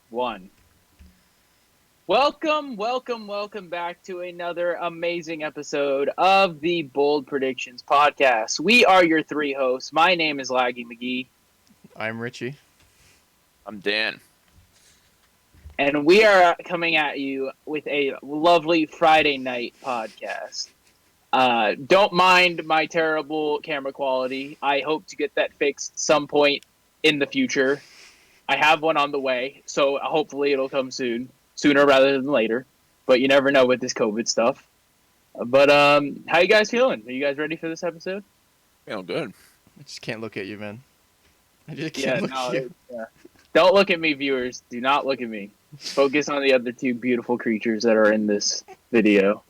One. Welcome back to another amazing episode of the Bold Predictions podcast. We are your three hosts. My name is Laggy McGee, I'm Richie. I'm Dan. and we are coming at you with a lovely Friday night podcast. Don't mind my terrible camera quality. I hope to get that fixed some point in the future. I have one on the way, so hopefully it'll come sooner rather than later. But you never know with this COVID stuff. But how you guys feeling? Are you guys ready for this episode? Feeling good. I just can't look at you, man. I just Yeah, can't look no. at you. Don't look at me, viewers. Do not look at me. Focus on the other two beautiful creatures that are in this video.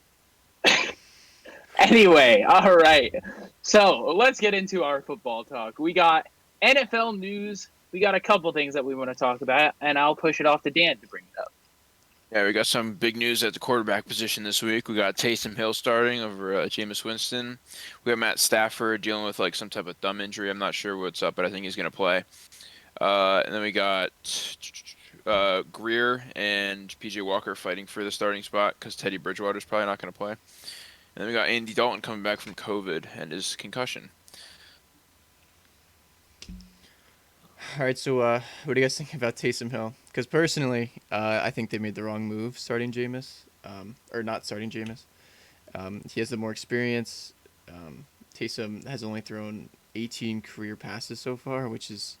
Anyway, all right. So let's get into our football talk. We got NFL news. We got a couple things that we want to talk about, and I'll push it off to Dan to bring it up. Yeah, we got some big news at the quarterback position this week. We got Taysom Hill starting over Jameis Winston. We got Matt Stafford dealing with like some type of thumb injury. I'm not sure what's up, but I think he's going to play. And then we got Greer and PJ Walker fighting for the starting spot because Teddy Bridgewater's probably not going to play. And then we got Andy Dalton coming back from COVID and his concussion. All right, so what do you guys think about Taysom Hill? Because personally, I think they made the wrong move starting Jameis, or not starting Jameis. He has the more experience. Taysom has only thrown 18 career passes so far, which is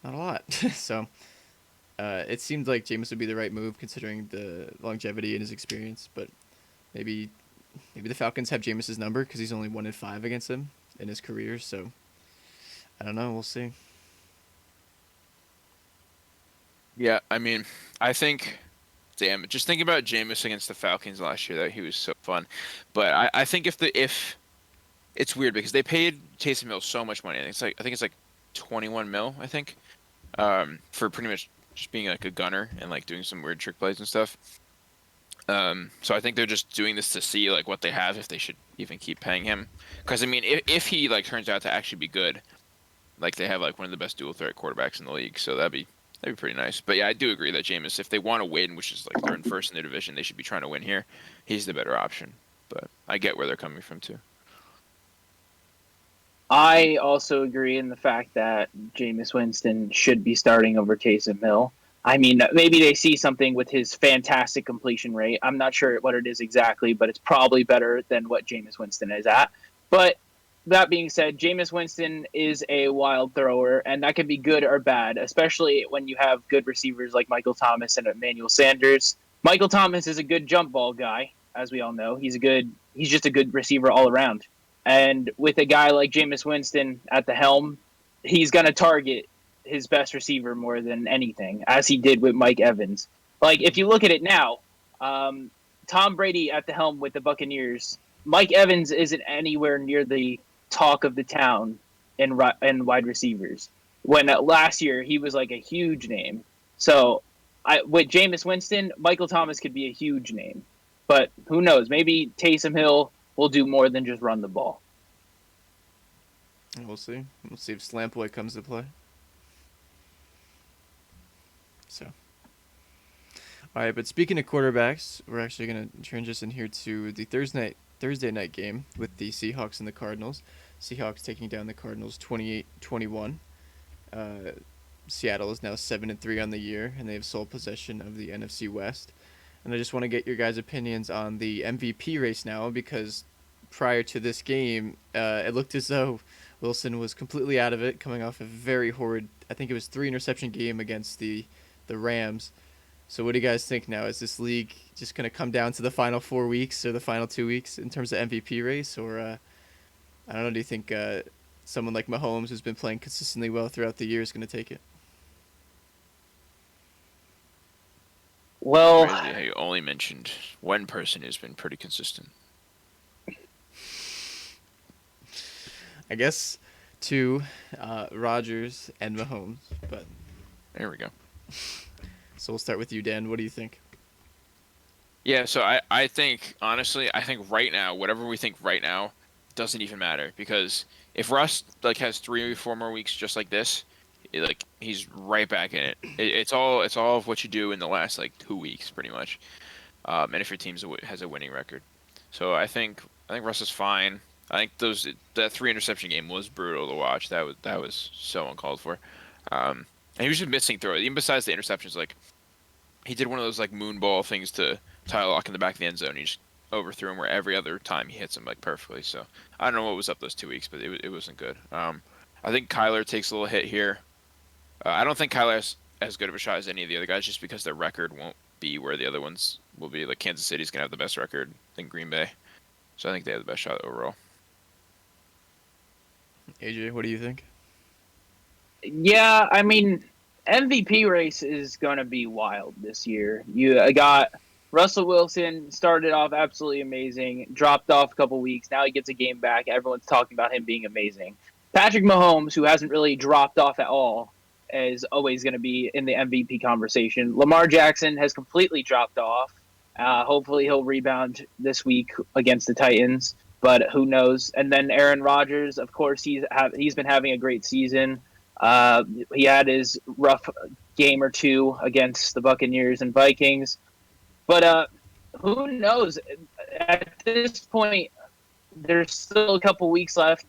not a lot. So it seemed like Jameis would be the right move considering the longevity and his experience. But maybe the Falcons have Jameis's number because he's only 1-5 against them in his career. So I don't know. We'll see. Yeah, I mean, I think, just think about Jameis against the Falcons last year. That he was so fun, but I think if it's weird because they paid Taysom Hill so much money. I think it's like 21 mil. I think for pretty much just being like a gunner and like doing some weird trick plays and stuff. So I think they're just doing this to see like what they have if they should even keep paying him. Because I mean, if he like turns out to actually be good, like they have like one of the best dual threat quarterbacks in the league, so that'd be pretty nice. But yeah, I do agree that Jameis, if they want to win, which is like they're in first in their division, they should be trying to win here. He's the better option. But I get where they're coming from too. I also agree in the fact that Jameis Winston should be starting over Taysom Hill. I mean, maybe they see something with his fantastic completion rate. I'm not sure what it is exactly, but it's probably better than what Jameis Winston is at. But that being said, Jameis Winston is a wild thrower, and that can be good or bad, especially when you have good receivers like Michael Thomas and Emmanuel Sanders. Michael Thomas is a good jump ball guy, as we all know. He's just a good receiver all around. And with a guy like Jameis Winston at the helm, he's going to target his best receiver more than anything, as he did with Mike Evans. Like, if you look at it now, Tom Brady at the helm with the Buccaneers, Mike Evans isn't anywhere near the talk of the town in wide receivers. When last year he was like a huge name. So with Jameis Winston, Michael Thomas could be a huge name. But who knows? Maybe Taysom Hill will do more than just run the ball. We'll see. We'll see if Slant Boy comes to play. So, all right. But speaking of quarterbacks, we're actually going to transition here to the Thursday night game with the Seahawks and the Cardinals. Seahawks taking down the Cardinals 28-21. Seattle is now 7-3 on the year, and they have sole possession of the NFC West. And I just want to get your guys' opinions on the MVP race now, because prior to this game, it looked as though Wilson was completely out of it, coming off a very horrid, I think it was 3-interception game against the Rams. So what do you guys think now? Is this league just going to come down to the final 4 weeks or the final 2 weeks in terms of MVP race? Or, I don't know, do you think someone like Mahomes, who's been playing consistently well throughout the year, is going to take it? Well, Crazy how you only mentioned one person who's been pretty consistent. I guess 2, Rodgers and Mahomes. But There we go. so we'll start with you, Dan. What do you think? Yeah, so I think, honestly, I think right now, whatever we think right now, doesn't even matter. Because if Russ like has 3 or 4 more weeks just like this, like he's right back in it. It's all of what you do in the last like 2 weeks, pretty much. And if your team has a winning record, so I think Russ is fine. I think that 3 interception game was brutal to watch. That was so uncalled for. And he was just missing throws. Even besides the interceptions, like he did one of those like moon ball things to Tyler Lock in the back of the end zone. He just overthrew him where every other time he hits him like perfectly. So I don't know what was up those 2 weeks, but it wasn't good. I think Kyler takes a little hit here. I don't think Kyler has as good of a shot as any of the other guys, just because their record won't be where the other ones will be. Like Kansas City's gonna have the best record than Green Bay, so I think they have the best shot overall. AJ, what do you think? Yeah, I mean, MVP race is going to be wild this year. You got Russell Wilson, started off absolutely amazing, dropped off a couple weeks. Now he gets a game back. Everyone's talking about him being amazing. Patrick Mahomes, who hasn't really dropped off at all, is always going to be in the MVP conversation. Lamar Jackson has completely dropped off. Hopefully he'll rebound this week against the Titans, but who knows? And then Aaron Rodgers, of course, he's been having a great season. He had his rough game or two against the Buccaneers and Vikings, but who knows? At this point, there's still a couple weeks left.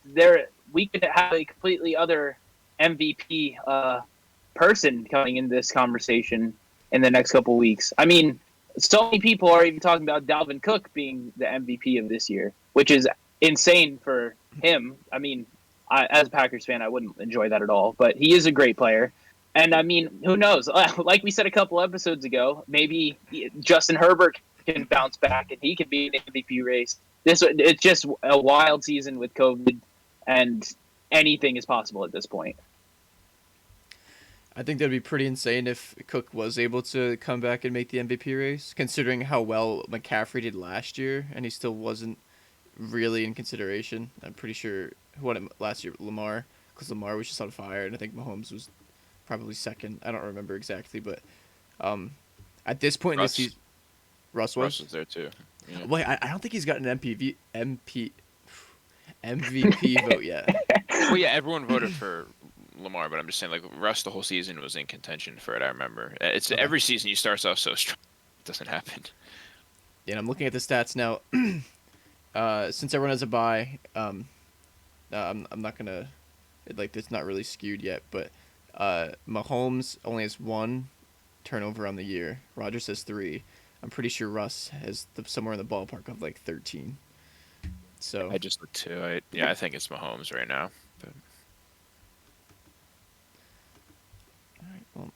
We could have a completely other MVP person coming in this conversation in the next couple weeks. I mean, so many people are even talking about Dalvin Cook being the MVP of this year, which is insane for him. I mean, as a Packers fan, I wouldn't enjoy that at all, but he is a great player. And I mean, who knows? Like we said a couple episodes ago, maybe Justin Herbert can bounce back and he can be in the MVP race. It's just a wild season with COVID, and anything is possible at this point. I think that'd be pretty insane if Cook was able to come back and make the MVP race, considering how well McCaffrey did last year, and he still wasn't really in consideration. I'm pretty sure who won it last year, Lamar, because Lamar was just on fire, and I think Mahomes was probably second. I don't remember exactly, but at this point in the season, Russ was there too. Yeah. Wait, I don't think he's got an MVP vote yet. Well, yeah, everyone voted for Lamar, but I'm just saying, like, Russ the whole season was in contention for it. I remember it's okay. Every season you start off so strong, it doesn't happen. Yeah, and I'm looking at the stats now. Since everyone has a bye, I'm not gonna it's not really skewed yet, but Mahomes only has 1 turnover on the year. Rodgers has 3. I'm pretty sure Russ has somewhere in the ballpark of like 13. So I just looked too. I think it's Mahomes right now. But... All right. Well,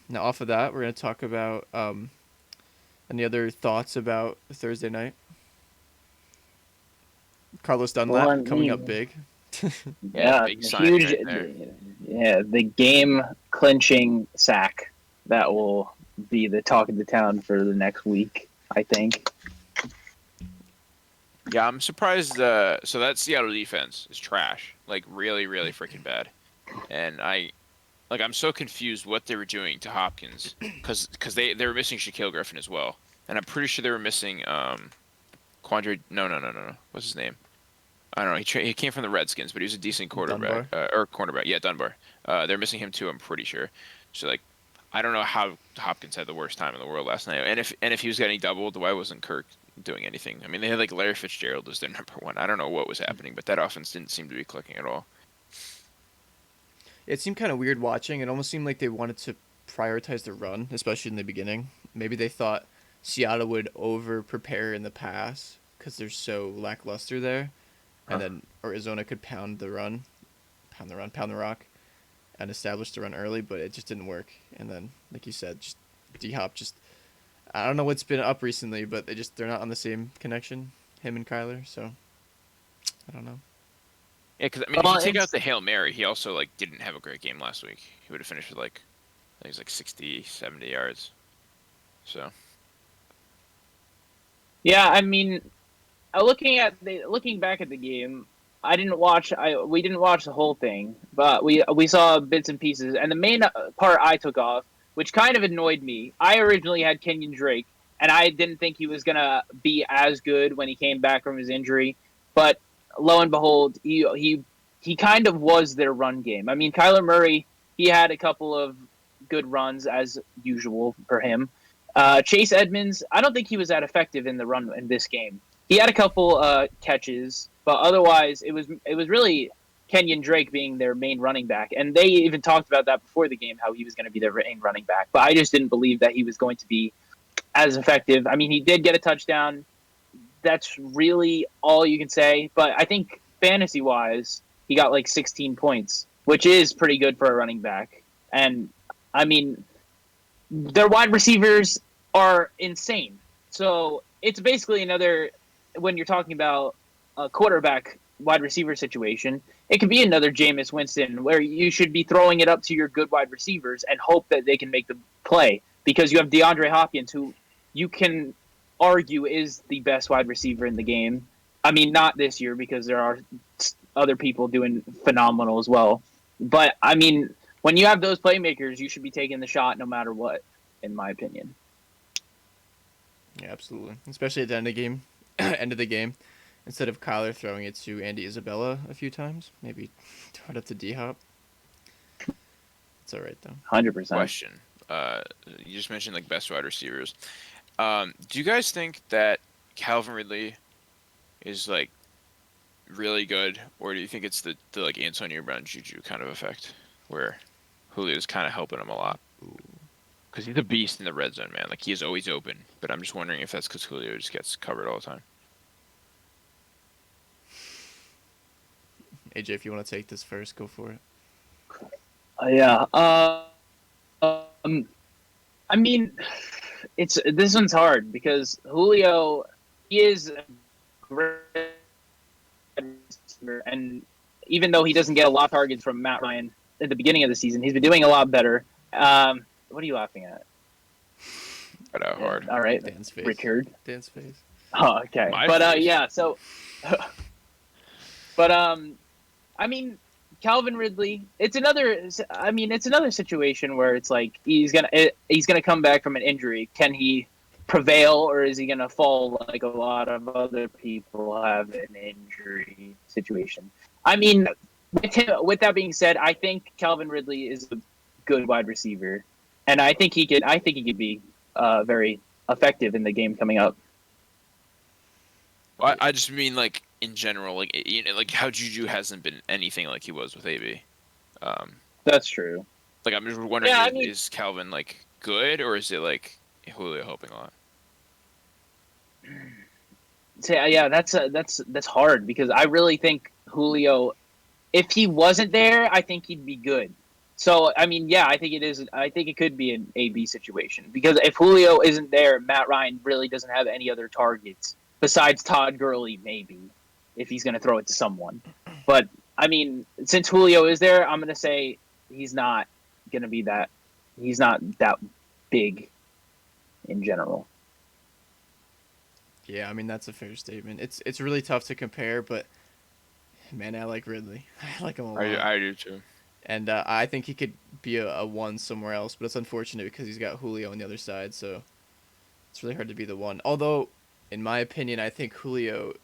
now off of that, we're gonna talk about any other thoughts about Thursday night. Carlos Dunlap coming up big. Yeah, big huge. Right yeah, the game clinching sack that will be the talk of the town for the next week, I think. Yeah, I'm surprised. So that Seattle defense is trash, like really, really freaking bad. And I'm so confused what they were doing to Hopkins, because they were missing Shaquille Griffin as well, and I'm pretty sure they were missing Quandre. No. What's his name? I don't know. He came from the Redskins, but he was a decent quarterback or cornerback. Yeah, Dunbar. They're missing him too. I'm pretty sure. So like, I don't know how Hopkins had the worst time in the world last night, and if he was getting doubled, why wasn't Kirk doing anything? I mean, they had like Larry Fitzgerald as their number one. I don't know what was happening, but that offense didn't seem to be clicking at all. It seemed kind of weird watching. It almost seemed like they wanted to prioritize the run, especially in the beginning. Maybe they thought Seattle would over-prepare in the pass because they're so lackluster there. And then Arizona could pound the rock, and establish the run early, but it just didn't work. And then, like you said, just D-Hop I don't know what's been up recently, but they're not on the same connection, him and Kyler, so I don't know. Yeah, because I mean, if you take out the Hail Mary, he also like didn't have a great game last week. He would have finished with I think it was like 60, 70 yards. So. Yeah, I mean, looking back at the game, we didn't watch the whole thing, but we saw bits and pieces. And the main part I took off, which kind of annoyed me, I originally had Kenyon Drake, and I didn't think he was gonna be as good when he came back from his injury. But lo and behold, he kind of was their run game. I mean, Kyler Murray he had a couple of good runs as usual for him. Chase Edmonds, I don't think he was that effective in the run in this game. He had a couple catches, but otherwise it was really Kenyon Drake being their main running back, and they even talked about that before the game, how he was going to be their main running back. But I just didn't believe that he was going to be as effective. I mean, he did get a touchdown. That's really all you can say. But I think fantasy wise, he got like 16 points, which is pretty good for a running back. And I mean, their wide receivers are insane. So it's basically another, when you're talking about a quarterback wide receiver situation, it could be another Jameis Winston where you should be throwing it up to your good wide receivers and hope that they can make the play, because you have DeAndre Hopkins, who you can argue is the best wide receiver in the game. I mean, not this year because there are other people doing phenomenal as well. But I mean, when you have those playmakers, you should be taking the shot no matter what, in my opinion. Yeah, absolutely. Especially at the end of the game, end of the game, instead of Kyler throwing it to Andy Isabella a few times, maybe throw it up to D Hop. It's all right though. 100%. Question. You just mentioned like best wide receivers. Do you guys think that Calvin Ridley is like really good, or do you think it's the like Antonio Brown Juju kind of effect, where Julio's kind of helping him a lot? Because he's a beast in the red zone, man. Like, he is always open. But I'm just wondering if that's because Julio just gets covered all the time. AJ, if you want to take this first, go for it. Yeah. I mean, this one's hard because Julio, he is a great receiver, and even though he doesn't get a lot of targets from Matt Ryan at the beginning of the season, he's been doing a lot better. What are you laughing at? Got out hard. All right, Dan's face. Richard. Dan's face. Oh, okay. My But face. yeah. So, but I mean, Calvin Ridley. It's another. I mean, it's another situation where it's like he's gonna come back from an injury. Can he prevail, or is he gonna fall like a lot of other people have an injury situation? I mean, with that being said, I think Calvin Ridley is a good wide receiver, and I think he could be very effective in the game coming up. I just mean, like, in general, like, you know, like how Juju hasn't been anything like he was with AB. That's true. Like, I'm just wondering, Yeah, I mean, is Calvin, like, good, or is it, like, Julio helping a lot? yeah, that's hard because I really think Julio, if he wasn't there, I think he'd be good. So I mean, yeah, I think it is. I think it could be an A/B situation because if Julio isn't there, Matt Ryan really doesn't have any other targets besides Todd Gurley, maybe if he's going to throw it to someone. But I mean, since Julio is there, I'm going to say he's not going to be that. He's not that big in general. Yeah, I mean that's a fair statement. It's really tough to compare, but man, I like Ridley. I like him a lot. I do too. And I think he could be a one somewhere else, but it's unfortunate because he's got Julio on the other side, so it's really hard to be the one. Although, in my opinion, I think Julio,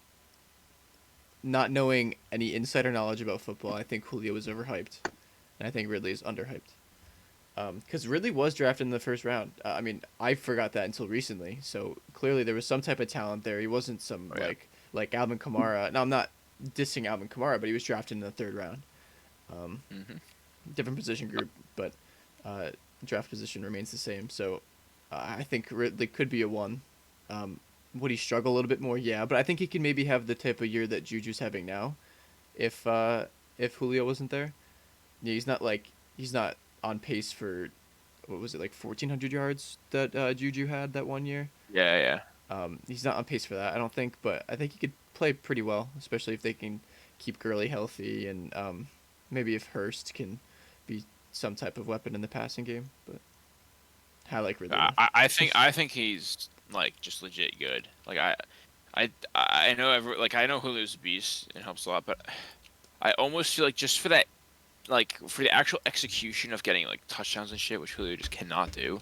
not knowing any insider knowledge about football, I think Julio is overhyped, and I think Ridley is underhyped. Because Ridley was drafted in the first round. I mean, I forgot that until recently, so clearly there was some type of talent there. He wasn't some, like Alvin Kamara. Now, I'm not dissing Alvin Kamara, but he was drafted in the third round. Different position group, but draft position remains the same. So I think Ridley could be a one. Would he struggle a little bit more? Yeah, but I think he can maybe have the type of year that Juju's having now, if Julio wasn't there. Yeah, he's not on pace for, what was it, like 1,400 yards that Juju had that one year. Yeah. He's not on pace for that, I don't think, but I think he could play pretty well, especially if they can keep Gurley healthy and maybe if Hurst can be some type of weapon in the passing game. But I like Ridley. I think he's like just legit good. Like I know I know Julio's a beast and helps a lot, but I almost feel like just for that, like for the actual execution of getting like touchdowns and shit, which Julio just cannot do,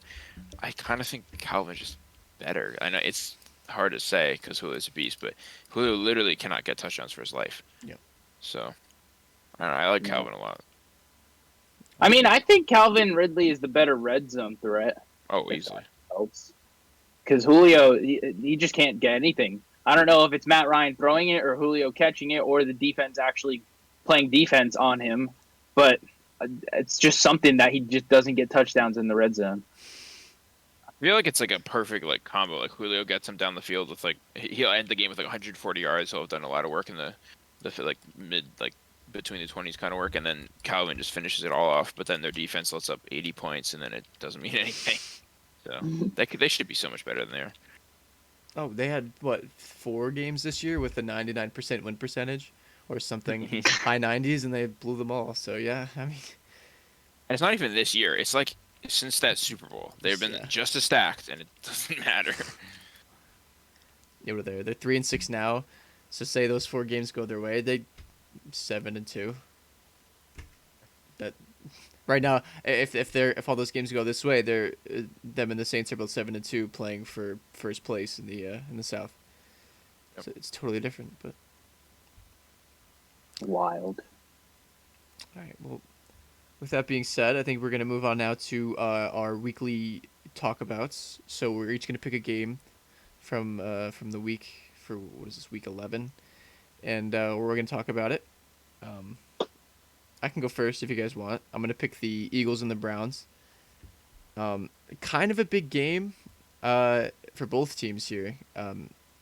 I kind of think Calvin's just better. I know it's hard to say because Julio's a beast, but Julio literally cannot get touchdowns for his life. Yeah. So I don't know. I like Calvin a lot. I mean, I think Calvin Ridley is the better red zone threat. Oh, If that easily. helps, because Julio, he just can't get anything. I don't know if it's Matt Ryan throwing it or Julio catching it or the defense actually playing defense on him, but it's just something that he just doesn't get touchdowns in the red zone. I feel like it's like a perfect like combo. Like Julio gets him down the field with like he'll end the game with like 140 yards. He'll have done a lot of work in the like mid like between the 20s kind of work, and then Calvin just finishes it all off. But then their defense lets up 80 points, and then it doesn't mean anything. So they should be so much better than they are. Oh, they had what 4 games this year with a 99% win percentage or something high 90s, and they blew them all. So yeah, I mean, And it's not even this year. It's like since that Super Bowl, they've been yeah. just as stacked, and it doesn't matter. Yeah, what are they? They're 3-6 now. So say those 4 games go their way, they 7-2. That right now, if all those games go this way, they're them and the Saints are both 7-2, playing for first place in the South. Yep. So it's totally different. But Wild. all right, well, with that being said, I think we're gonna move on now to our weekly talkabouts. So we're each gonna pick a game from the week for what is this, week 11, and we're gonna talk about it. Um, I can go first if you guys want. I'm gonna pick the Eagles and the Browns. Kind of a big game for both teams here.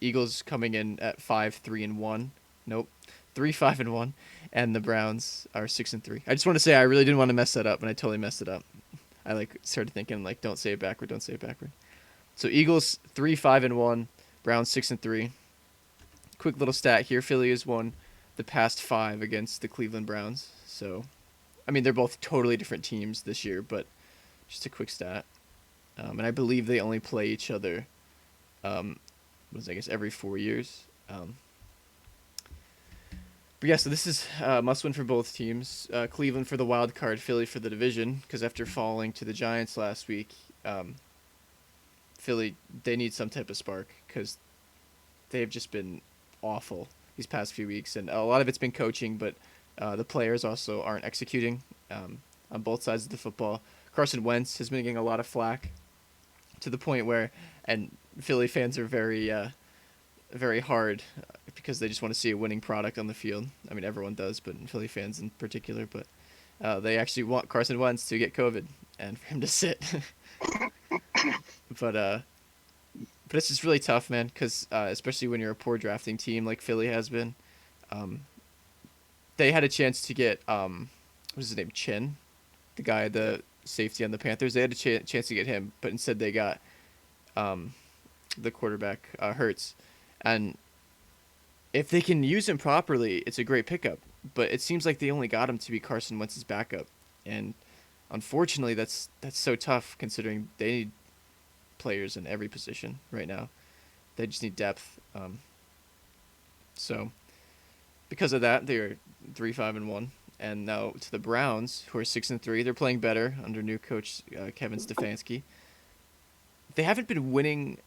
Eagles coming in at 5-3-1. Nope, 3-5-1, and the Browns are 6-3. I just want to say I really didn't want to mess that up, and I totally messed it up. I like started thinking like, don't say it backward, don't say it backward. So Eagles 3-5-1, Browns 6-3. Quick little stat here: Philly has won the past 5 against the Cleveland Browns. So, I mean, they're both totally different teams this year, but just a quick stat. And I believe they only play each other, I guess every 4 years. But yeah, so this is must win for both teams. Cleveland for the wild card, Philly for the division. Because after falling to the Giants last week, Philly, they need some type of spark because they've just been awful these past few weeks, and a lot of it's been coaching, but the players also aren't executing on both sides of the football. Carson Wentz has been getting a lot of flack to the point where, and Philly fans are very hard because they just want to see a winning product on the field. I mean, everyone does, but Philly fans in particular. But they actually want Carson Wentz to get COVID and for him to sit. But it's just really tough, man, because especially when you're a poor drafting team like Philly has been. They had a chance to get, what was his name, Chin? The guy, the safety on the Panthers. They had a chance to get him, but instead they got the quarterback, Hurts. And if they can use him properly, it's a great pickup. But it seems like they only got him to be Carson Wentz's backup. And unfortunately, that's so tough considering they need players in every position right now. They just need depth. So because of that, they're 3-5-1, and now to the Browns, who are 6-3. They're playing better under new coach Kevin Stefanski. They haven't been winning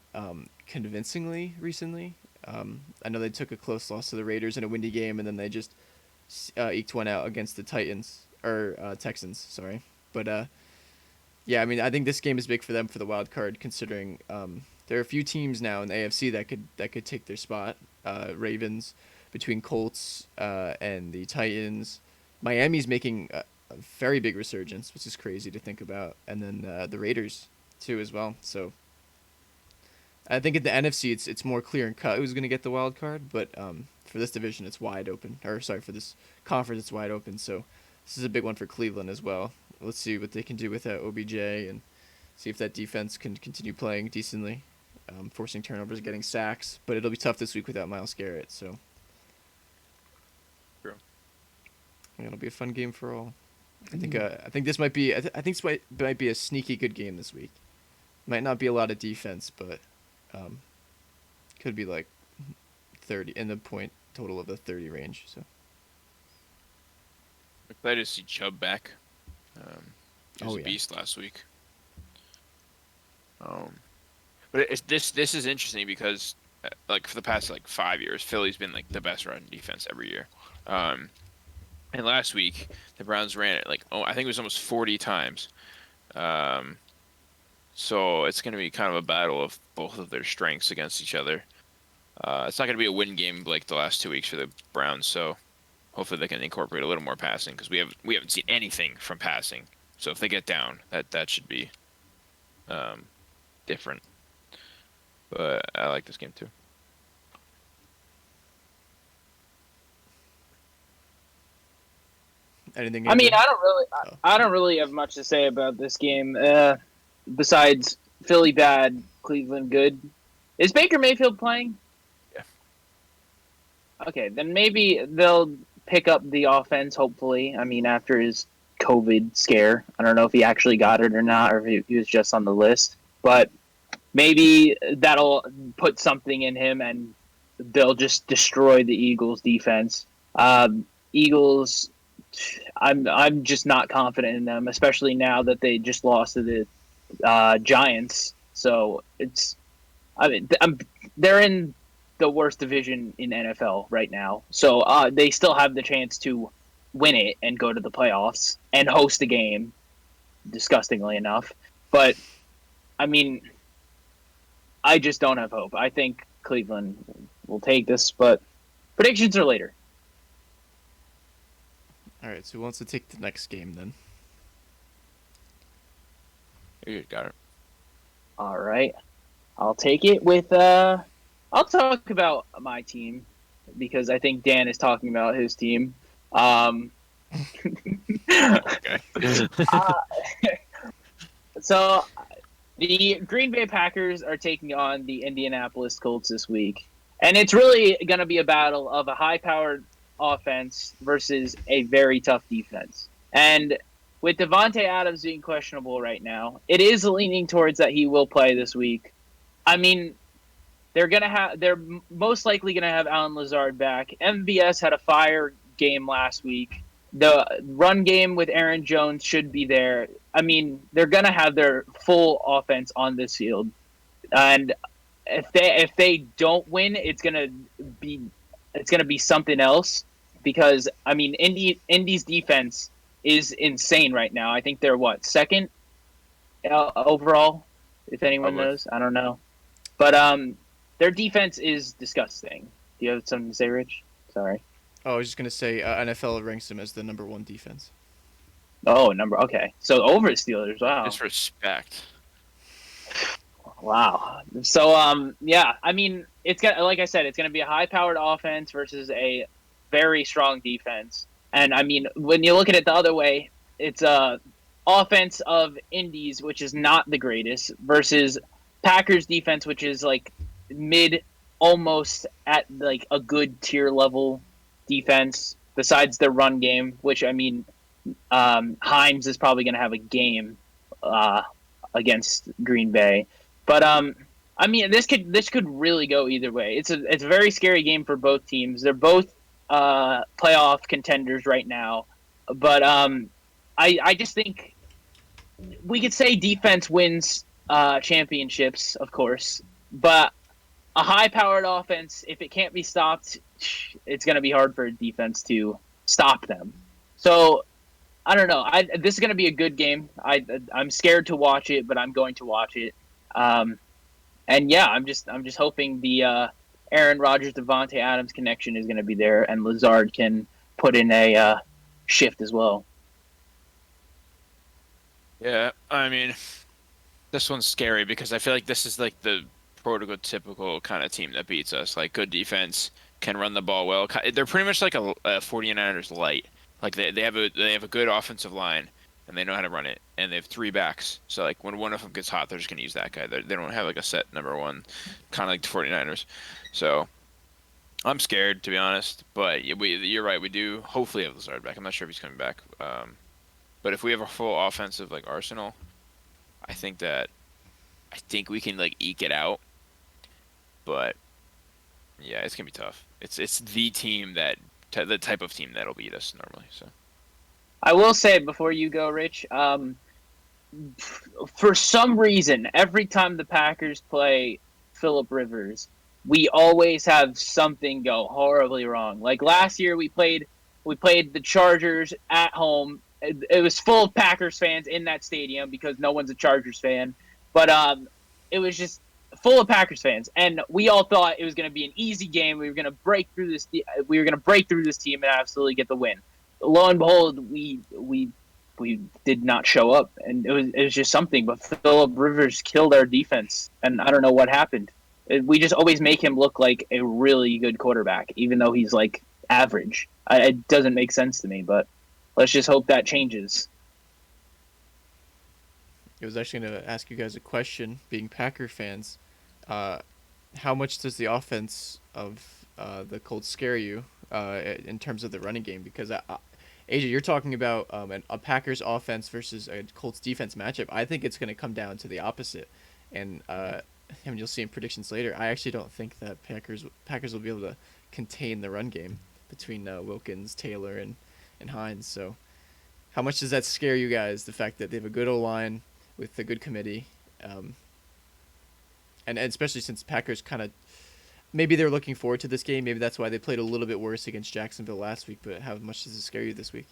convincingly recently. I know they took a close loss to the Raiders in a windy game, and then they just eked one out against the Texans. Sorry, but yeah, I mean, I think this game is big for them for the wild card, considering there are a few teams now in the AFC that could take their spot. Ravens, between Colts and the Titans. Miami's making a very big resurgence, which is crazy to think about, and then the Raiders too as well. So I think at the NFC it's more clear and cut who's going to get the wild card, but for this division it's wide open. Or sorry, for this conference it's wide open. So this is a big one for Cleveland as well. Let's see what they can do without OBJ and see if that defense can continue playing decently, forcing turnovers, getting sacks. But it'll be tough this week without Myles Garrett. So True. it'll be a fun game for all. I think this might be. I think this might be a sneaky good game this week. Might not be a lot of defense, but could be like 30 in the point total of the 30 range. So Excited to see Chubb back. He was Oh, a yeah. beast last week. But this is interesting because like for the past like 5 years, Philly's been like the best run defense every year. And last week, the Browns ran it I think it was almost 40 times. Um, so it's going to be kind of a battle of both of their strengths against each other. It's not going to be a win game like the last 2 weeks for the Browns. So hopefully they can incorporate a little more passing because we haven't seen anything from passing. So if they get down, that should be different. But I like this game too. Anything? I mean, Andrew? I don't really have much to say about this game. Besides Philly bad, Cleveland good. Is Baker Mayfield playing? Yeah. Okay, then maybe they'll pick up the offense. Hopefully, I mean, after his COVID scare, I don't know if he actually got it or not, or if he was just on the list. But maybe that'll put something in him, and they'll just destroy the Eagles' defense. Eagles, I'm just not confident in them, especially now that they just lost to the Giants. So they're in the worst division in NFL right now. So they still have the chance to win it and go to the playoffs and host a game. Disgustingly enough, but I mean, I just don't have hope. I think Cleveland will take this, but predictions are later. All right. So who wants to take the next game then? You got it. All right. I'll take it with I'll talk about my team because I think Dan is talking about his team. Okay. So the Green Bay Packers are taking on the Indianapolis Colts this week. And it's really going to be a battle of a high-powered offense versus a very tough defense. And with Devontae Adams being questionable right now, it is leaning towards that he will play this week. I mean, they're most likely going to have Alan Lazard back. MVS had a fire game last week. The run game with Aaron Jones should be there. I mean, they're going to have their full offense on this field. And if they don't win, it's going to be something else because I mean, Indy's defense is insane right now. I think they're second overall, if anyone Probably. knows. I don't know. But their defense is disgusting. Do you have something to say, Rich? Sorry. Oh, I was just gonna say NFL ranks him as the number 1 defense. Oh, okay. So over the Steelers. Wow. Disrespect. Wow. So yeah, I mean, it's gonna like I said, it's gonna be a high-powered offense versus a very strong defense. And I mean, when you look at it the other way, it's a offense of Indies, which is not the greatest, versus Packers defense, which is like mid, almost at like a good tier level defense. Besides their run game, which I mean, Himes is probably going to have a game against Green Bay. But I mean, this could really go either way. It's a very scary game for both teams. They're both playoff contenders right now. But I just think we could say defense wins championships, of course. But a high-powered offense, if it can't be stopped, it's going to be hard for a defense to stop them. So I don't know. This is going to be a good game. I'm scared to watch it, but I'm going to watch it. And yeah, I'm just hoping the Aaron Rodgers Devontae Adams connection is going to be there, and Lazard can put in a shift as well. Yeah, I mean, this one's scary because I feel like this is like the prototypical kind of team that beats us. Like good defense, can run the ball well. They're pretty much like a 49ers light. Like they have a good offensive line and they know how to run it, and they have 3 backs. So like when one of them gets hot, they're just gonna use that guy. They don't have like a set number one, kind of like the 49ers. So I'm scared to be honest, but you're right. We do hopefully have Lazard back. I'm not sure if he's coming back. But if we have a full offensive like arsenal, I think we can like eke it out. But yeah, it's gonna be tough. It's the team the type of team that'll beat us normally. So I will say before you go, Rich, for some reason, every time the Packers play Phillip Rivers, we always have something go horribly wrong. Like last year, we played We played the Chargers at home. It was full of Packers fans in that stadium because no one's a Chargers fan. But it was just full of Packers fans, and we all thought it was going to be an easy game. We were going to break through this. We were going to break through this team and absolutely get the win. Lo and behold, we did not show up, and it was just something. But Philip Rivers killed our defense, and I don't know what happened. We just always make him look like a really good quarterback, even though he's like average. It doesn't make sense to me, but let's just hope that changes. I was actually going to ask you guys a question, being Packer fans. How much does the offense of the Colts scare you in terms of the running game? Because, AJ, you're talking about a Packers offense versus a Colts defense matchup. I think it's going to come down to the opposite. And you'll see in predictions later, I actually don't think that Packers will be able to contain the run game between Wilkins, Taylor, and Hines. So how much does that scare you guys, the fact that they have a good O-line with a good committee? And especially since Packers kind of, maybe they're looking forward to this game. Maybe that's why they played a little bit worse against Jacksonville last week. But how much does it scare you this week?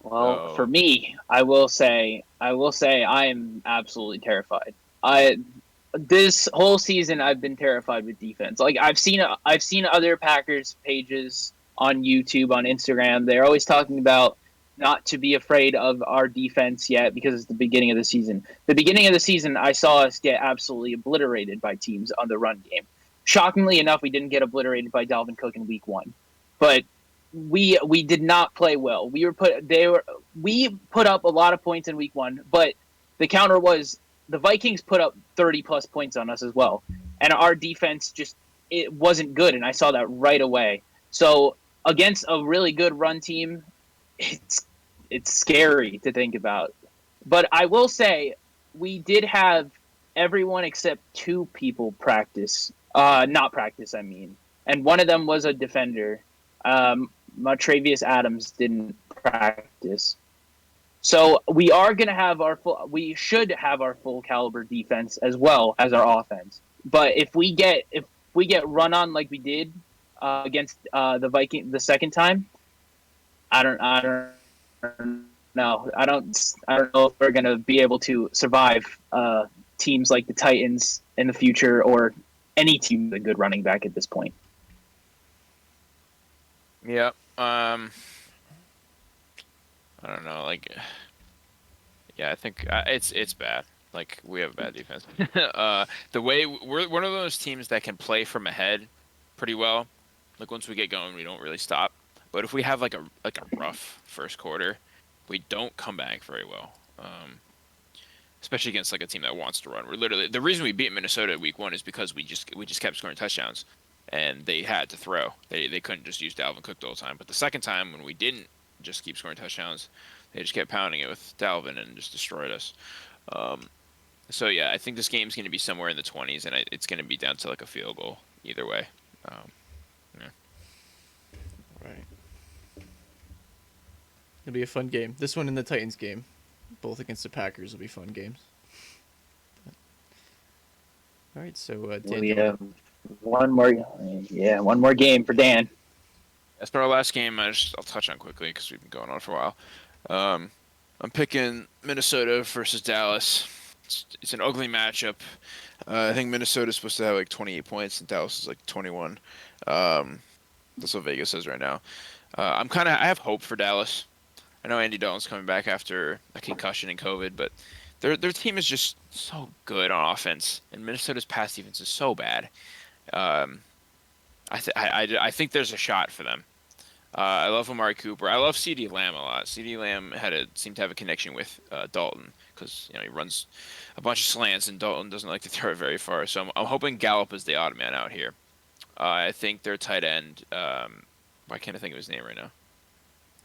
Well, for me, I will say I am absolutely terrified. This whole season I've been terrified with defense. Like I've seen other Packers pages on YouTube, on Instagram. They're always talking about not to be afraid of our defense yet because it's the beginning of the season. The beginning of the season, I saw us get absolutely obliterated by teams on the run game. Shockingly enough, we didn't get obliterated by Dalvin Cook in week 1. But we did not play well. We put up a lot of points in week 1, but the counter was the Vikings put up 30 plus points on us as well. And our defense it wasn't good, and I saw that right away. So against a really good run team, it's scary to think about. But I will say we did have everyone except 2 people practice. Not practice, I mean. And one of them was a defender. Travius Adams didn't practice. So we should have our full caliber defense as well as our offense. But if we get run on like we did against the Viking the second time, I don't know. I don't know if we're gonna be able to survive teams like the Titans in the future or any team with a good running back at this point. Yeah. I don't know. Like, yeah, I think it's bad. Like, we have a bad defense. The way we're one of those teams that can play from ahead pretty well. Like once we get going, we don't really stop. But if we have like a rough first quarter, we don't come back very well. Especially against like a team that wants to run. We're literally the reason we beat Minnesota week 1 is because we just kept scoring touchdowns. And they had to throw. They couldn't just use Dalvin Cook the whole time. But the second time, when we didn't just keep scoring touchdowns, they just kept pounding it with Dalvin and just destroyed us. So, yeah, I think this game's going to be somewhere in the 20s, and it's going to be down to, like, a field goal either way. Yeah. Right. It'll be a fun game. This one and the Titans game, both against the Packers, will be fun games. All right, so Dan, one more game for Dan. As for our last game, I'll touch on quickly because we've been going on for a while. I'm picking Minnesota versus Dallas. It's an ugly matchup. I think Minnesota's supposed to have like 28 points and Dallas is like 21. That's what Vegas says right now. I have hope for Dallas. I know Andy Dalton's coming back after a concussion and COVID, but their team is just so good on offense, and Minnesota's pass defense is so bad. I think there's a shot for them. I love Amari Cooper. I love CeeDee Lamb a lot. CeeDee Lamb seemed to have a connection with Dalton because he runs a bunch of slants and Dalton doesn't like to throw it very far. So I'm hoping Gallup is the odd man out here. I think their tight end. Why can't I think of his name right now?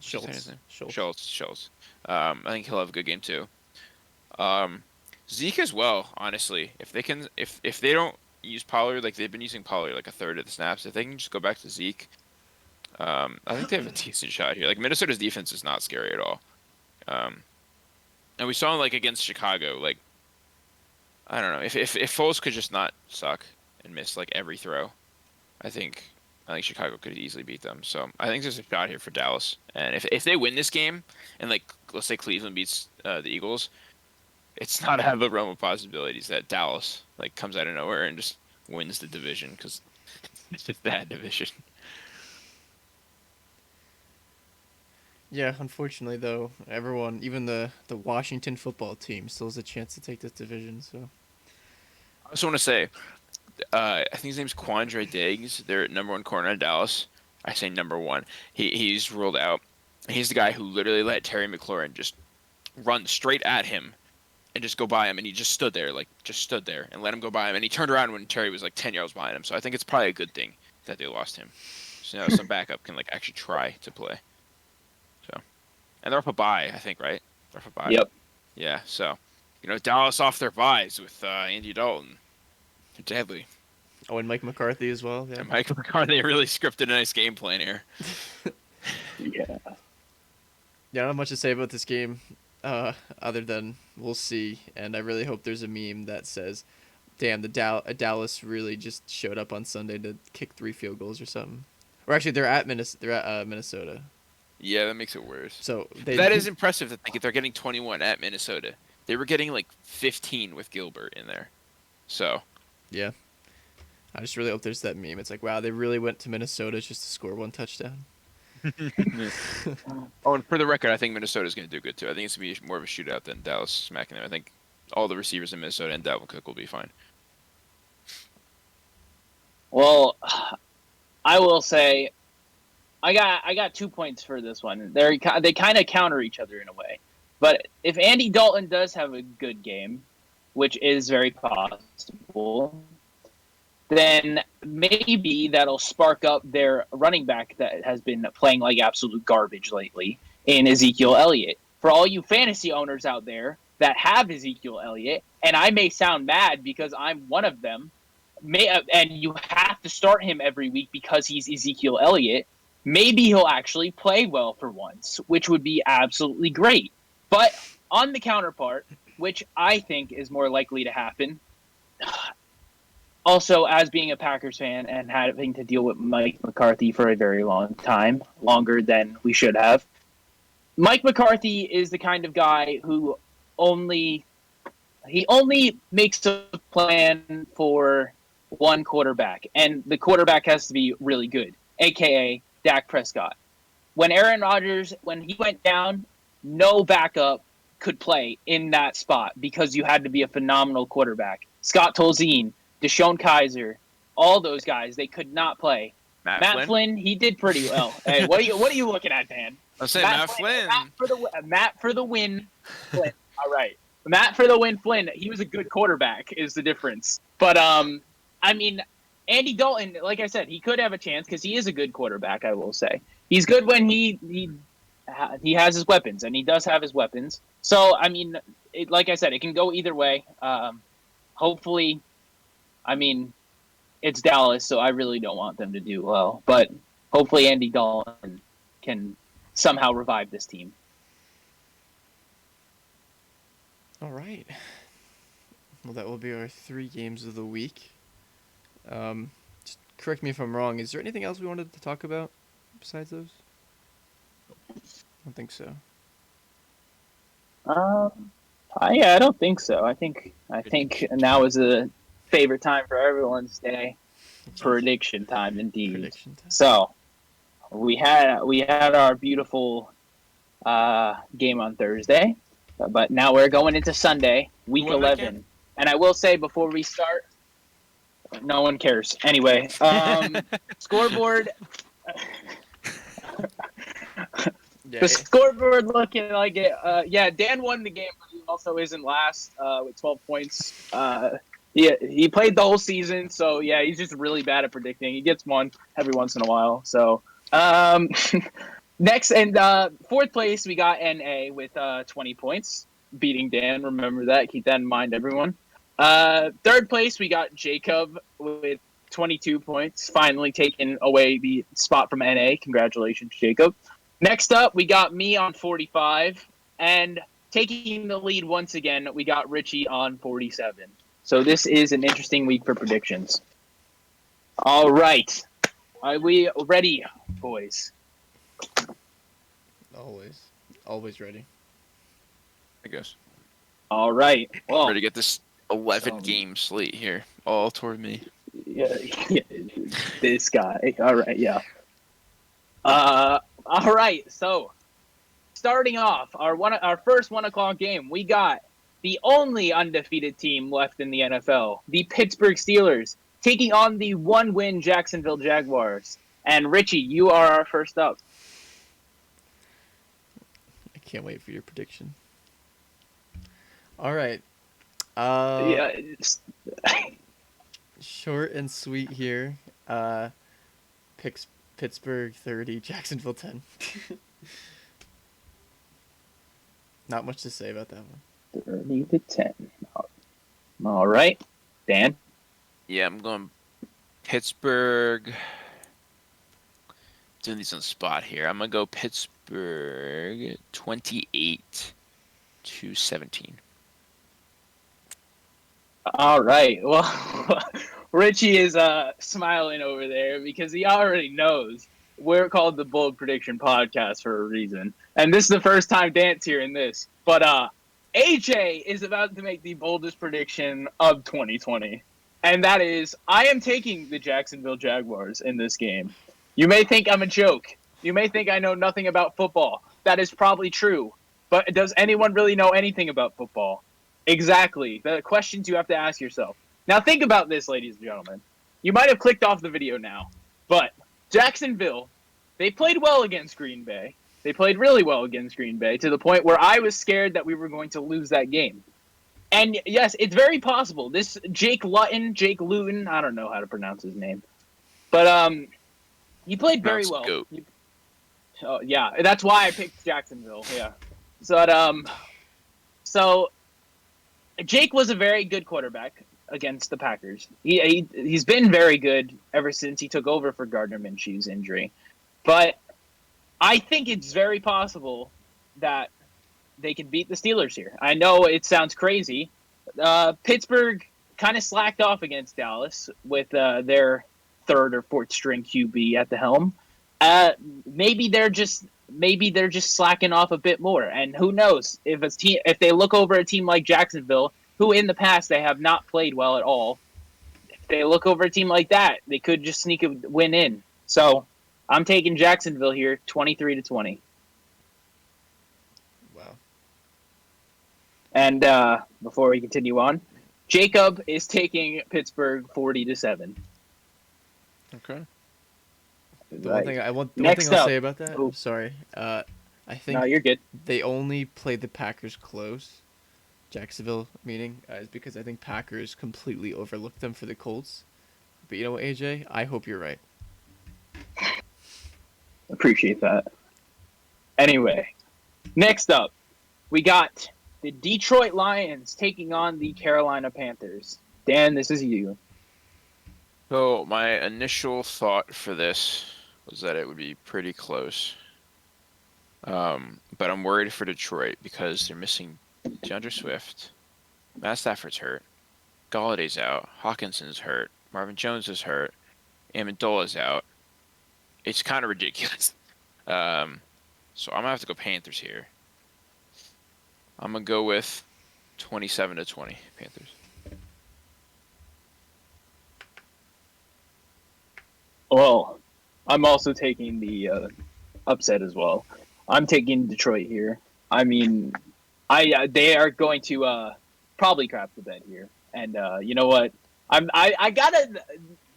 Schultz. I think he'll have a good game too. Zeke as well. Honestly, if they don't use Pollard like they've been using Pollard like a third of the snaps, if they can just go back to Zeke, I think they have a decent shot here. Like Minnesota's defense is not scary at all. And we saw like against Chicago, like I don't know if Foles could just not suck and miss like every throw, I think I think Chicago could easily beat them. So I think there's a shot here for Dallas. And if they win this game, and like let's say Cleveland beats the Eagles, it's not out of the realm of possibilities that Dallas like comes out of nowhere and just wins the division because it's just that division. Yeah, unfortunately though, everyone, even the Washington football team, still has a chance to take this division. So I just want to say, I think his name's Quandre Diggs. Their number one corner in Dallas. I say number one. He's ruled out. He's the guy who literally let Terry McLaurin just run straight at him and just go by him, and he just stood there, and let him go by him, and he turned around when Terry was like 10 yards behind him. So I think it's probably a good thing that they lost him. So now some backup can like actually try to play. So, and they're up a bye, I think, right? They're up a bye. Yep. Yeah. So, Dallas off their byes with Andy Dalton. They're deadly. oh, and Mike McCarthy as well. Yeah. And Mike McCarthy really scripted a nice game plan here. Yeah. Yeah, I don't have much to say about this game, other than we'll see. And I really hope there's a meme that says, "Damn, Dallas really just showed up on Sunday to kick 3 field goals or something." Or actually, they're at Minnesota. Yeah, that makes it worse. So That is impressive that they're getting 21 at Minnesota. They were getting like 15 with Gilbert in there. So. Yeah. I just really hope there's that meme. It's like, wow, they really went to Minnesota just to score 1 touchdown. Oh, and for the record, I think Minnesota's going to do good too. I think it's going to be more of a shootout than Dallas smacking them. I think all the receivers in Minnesota and Dalvin Cook will be fine. Well, I will say, I got 2 points for this one. They kind of counter each other in a way. But if Andy Dalton does have a good game, which is very possible, then maybe that'll spark up their running back that has been playing like absolute garbage lately in Ezekiel Elliott. For all you fantasy owners out there that have Ezekiel Elliott, and I may sound mad because I'm one of them, and you have to start him every week because he's Ezekiel Elliott, maybe he'll actually play well for once, which would be absolutely great. But on the counterpart, which I think is more likely to happen, also as being a Packers fan and having to deal with Mike McCarthy for a very long time, longer than we should have, Mike McCarthy is the kind of guy who only makes a plan for one quarterback, and the quarterback has to be really good, a.k.a. Dak Prescott. When Aaron Rodgers, when he went down, no backup could play in that spot because you had to be a phenomenal quarterback. Scott Tolzien, Deshaun Kaiser, all those guys, they could not play. Matt Flynn, he did pretty well. Hey, what are you looking at, Dan? I'm saying Matt Flynn. Matt for the win. Flynn. All right. Matt for the win. Flynn. He was a good quarterback. Is the difference. But I mean, Andy Dalton, like I said, he could have a chance because he is a good quarterback. I will say he's good when he has his weapons, and he does have his weapons. So I mean, like I said, it can go either way. Hopefully, I mean, it's Dallas, so I really don't want them to do well. But hopefully, Andy Dalton can somehow revive this team. All right. Well, that will be our 3 games of the week. Just correct me if I'm wrong. Is there anything else we wanted to talk about besides those? I don't think so. I don't think so. I think now is a favorite time for everyone's day. Prediction time, indeed. Prediction time. So we had our beautiful game on Thursday, but now we're going into Sunday, week 11. And I will say before we start, no one cares. Anyway, scoreboard. Yeah, The scoreboard looking like it. Yeah, Dan won the game, but he also isn't last with 12 points. Yeah, he played the whole season, so yeah, he's just really bad at predicting. He gets one every once in a while. So next and 4th place, we got NA with 20 points, beating Dan. Remember that. Keep that in mind, everyone. 3rd place, we got Jacob with 22 points, finally taking away the spot from NA. Congratulations, Jacob. Next up, we got me on 45, and taking the lead once again, we got Richie on 47. So this is an interesting week for predictions. All right. Are we ready, boys? Always ready. I guess. All right. I'm Well, ready to get this 11 so, game slate here all toward me. yeah, yeah, this guy. All right, yeah. All right. So, starting off our first 1 o'clock game, we got the only undefeated team left in the NFL, the Pittsburgh Steelers, taking on the 1-win Jacksonville Jaguars. And Richie, you are our first up. I can't wait for your prediction. All right. Yeah. Short and sweet here. Pittsburgh 30, Jacksonville 10. Not much to say about that one. 30-10. All right, Dan. Yeah, I'm going Pittsburgh. Doing these on the spot here. I'm going to go Pittsburgh 28-17. All right. Well, Richie is smiling over there because he already knows we're called the Bold Prediction Podcast for a reason. And this is the first time Dan's hearing this. But AJ is about to make the boldest prediction of 2020. And that is, I am taking the Jacksonville Jaguars in this game. You may think I'm a joke. You may think I know nothing about football. That is probably true. But does anyone really know anything about football? Exactly. The questions you have to ask yourself. Now think about this, ladies and gentlemen. You might have clicked off the video now, but Jacksonville, they played well against Green Bay. They played really well against Green Bay to the point where I was scared that we were going to lose that game. And yes, it's very possible. This Jake Luton, I don't know how to pronounce his name. But he played very well. Oh, yeah, that's why I picked Jacksonville. Yeah. So Jake was a very good quarterback against the Packers. He's been very good ever since he took over for Gardner Minshew's injury. But I think it's very possible that they could beat the Steelers here. I know it sounds crazy. Pittsburgh kind of slacked off against Dallas with their third or fourth string QB at the helm. Maybe they're just slacking off a bit more. And who knows if they look over a team like Jacksonville, who in the past they have not played well at all. If they look over a team like that, they could just sneak a win in. So I'm taking Jacksonville here, 23-20. Wow. And before we continue on, Jacob is taking Pittsburgh 40-7. Okay. One thing I'll say about that. I'm sorry. I think no, you're good. They only played the Packers close. Jacksonville, meaning, is because I think Packers completely overlooked them for the Colts. But you know what, AJ? I hope you're right. Appreciate that. Anyway, next up, we got the Detroit Lions taking on the Carolina Panthers. Dan, this is you. So my initial thought for this was that it would be pretty close. But I'm worried for Detroit because they're missing DeAndre Swift. Matt Stafford's hurt. Galladay's out. Hawkinson's hurt. Marvin Jones is hurt. Amendola's out. It's kind of ridiculous. So I'm going to have to go Panthers here. I'm going to go with 27-20 Panthers. Well, I'm also taking the upset as well. I'm taking Detroit here. I mean, they are going to probably crap the bed here. And you know what? I gotta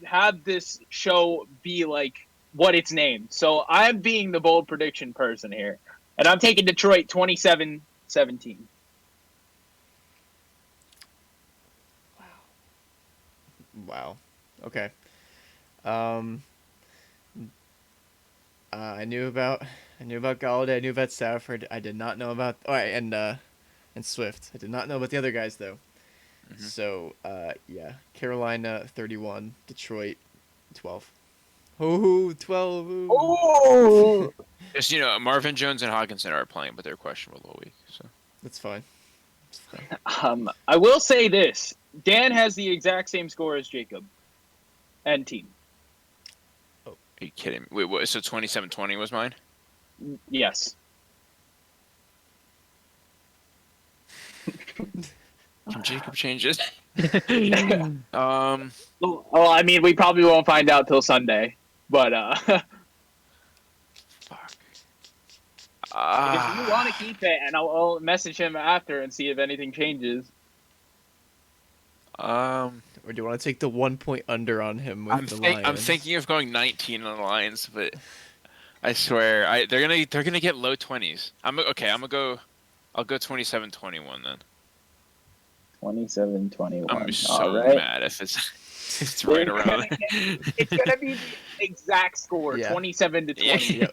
have this show be like what it's named. So I'm being the bold prediction person here, and I'm taking Detroit 27-17. Wow. Okay. I knew about Galladay. I knew about Stafford. I did not know about and Swift. I did not know about the other guys though. Mm-hmm. So yeah, Carolina 31, Detroit 12. Oh, 12. Ooh. Oh. Just Marvin Jones and Hawkinson are playing, but they're questionable the whole week. So that's fine. I will say this: Dan has the exact same score as Jacob and team. Oh, Are you kidding me? Wait, what? So 27-20 was mine? Yes. Can Jacob change it? Well, I mean, we probably won't find out till Sunday, but Fuck. if you want to keep it, and I'll message him after and see if anything changes. Or do you want to take the 1 point under on him with the Lions? I'm thinking of going 19 on the Lions, but I swear, they're gonna get low 20s. I'll go 27-21 then. 27-21. I'm so All right. mad if it's right around. It's gonna be the exact score, Yeah. 27-20. Yep.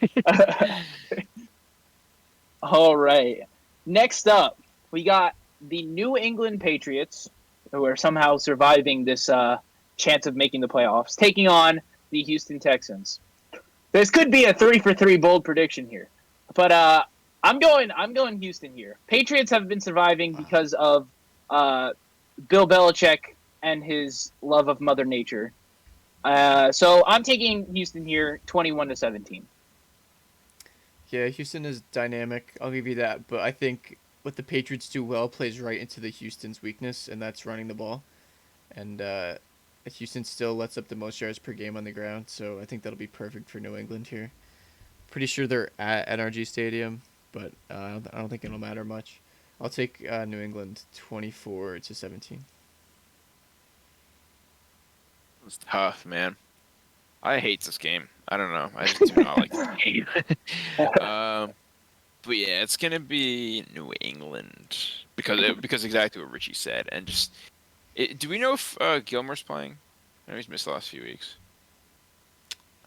All right. Next up, we got the New England Patriots, who are somehow surviving this chance of making the playoffs, taking on the Houston Texans. This could be a 3-for-3 bold prediction here, but I'm going Houston here. Patriots have been surviving because of Bill Belichick and his love of Mother Nature. So I'm taking Houston here, 21-17. Yeah, Houston is dynamic. I'll give you that. But I think what the Patriots do well plays right into the Houston's weakness, and that's running the ball. And Houston still lets up the most yards per game on the ground, so I think that'll be perfect for New England here. Pretty sure they're at NRG Stadium, but I don't think it'll matter much. I'll take New England 24-17. It's tough, man. I hate this game. I don't know. I just do not like this game. But yeah, it's gonna be New England because exactly what Richie said, and just do we know if Gilmore's playing? I know he's missed the last few weeks.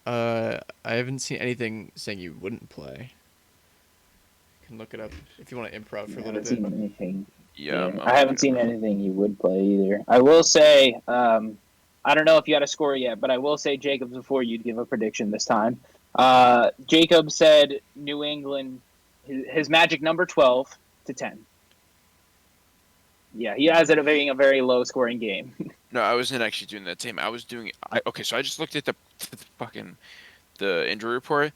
I haven't seen anything saying you wouldn't play. You can look it up if you want to improv for a little bit. Seen anything. Yeah, I haven't seen anything you would play either. I will say, I don't know if you had a score yet, but I will say Jacobs before you'd give a prediction this time. Jacob said New England, his magic number 12-10. Yeah, he has it being a very low scoring game. No, I wasn't actually doing that team. I was doing. Okay, so I just looked at the injury report.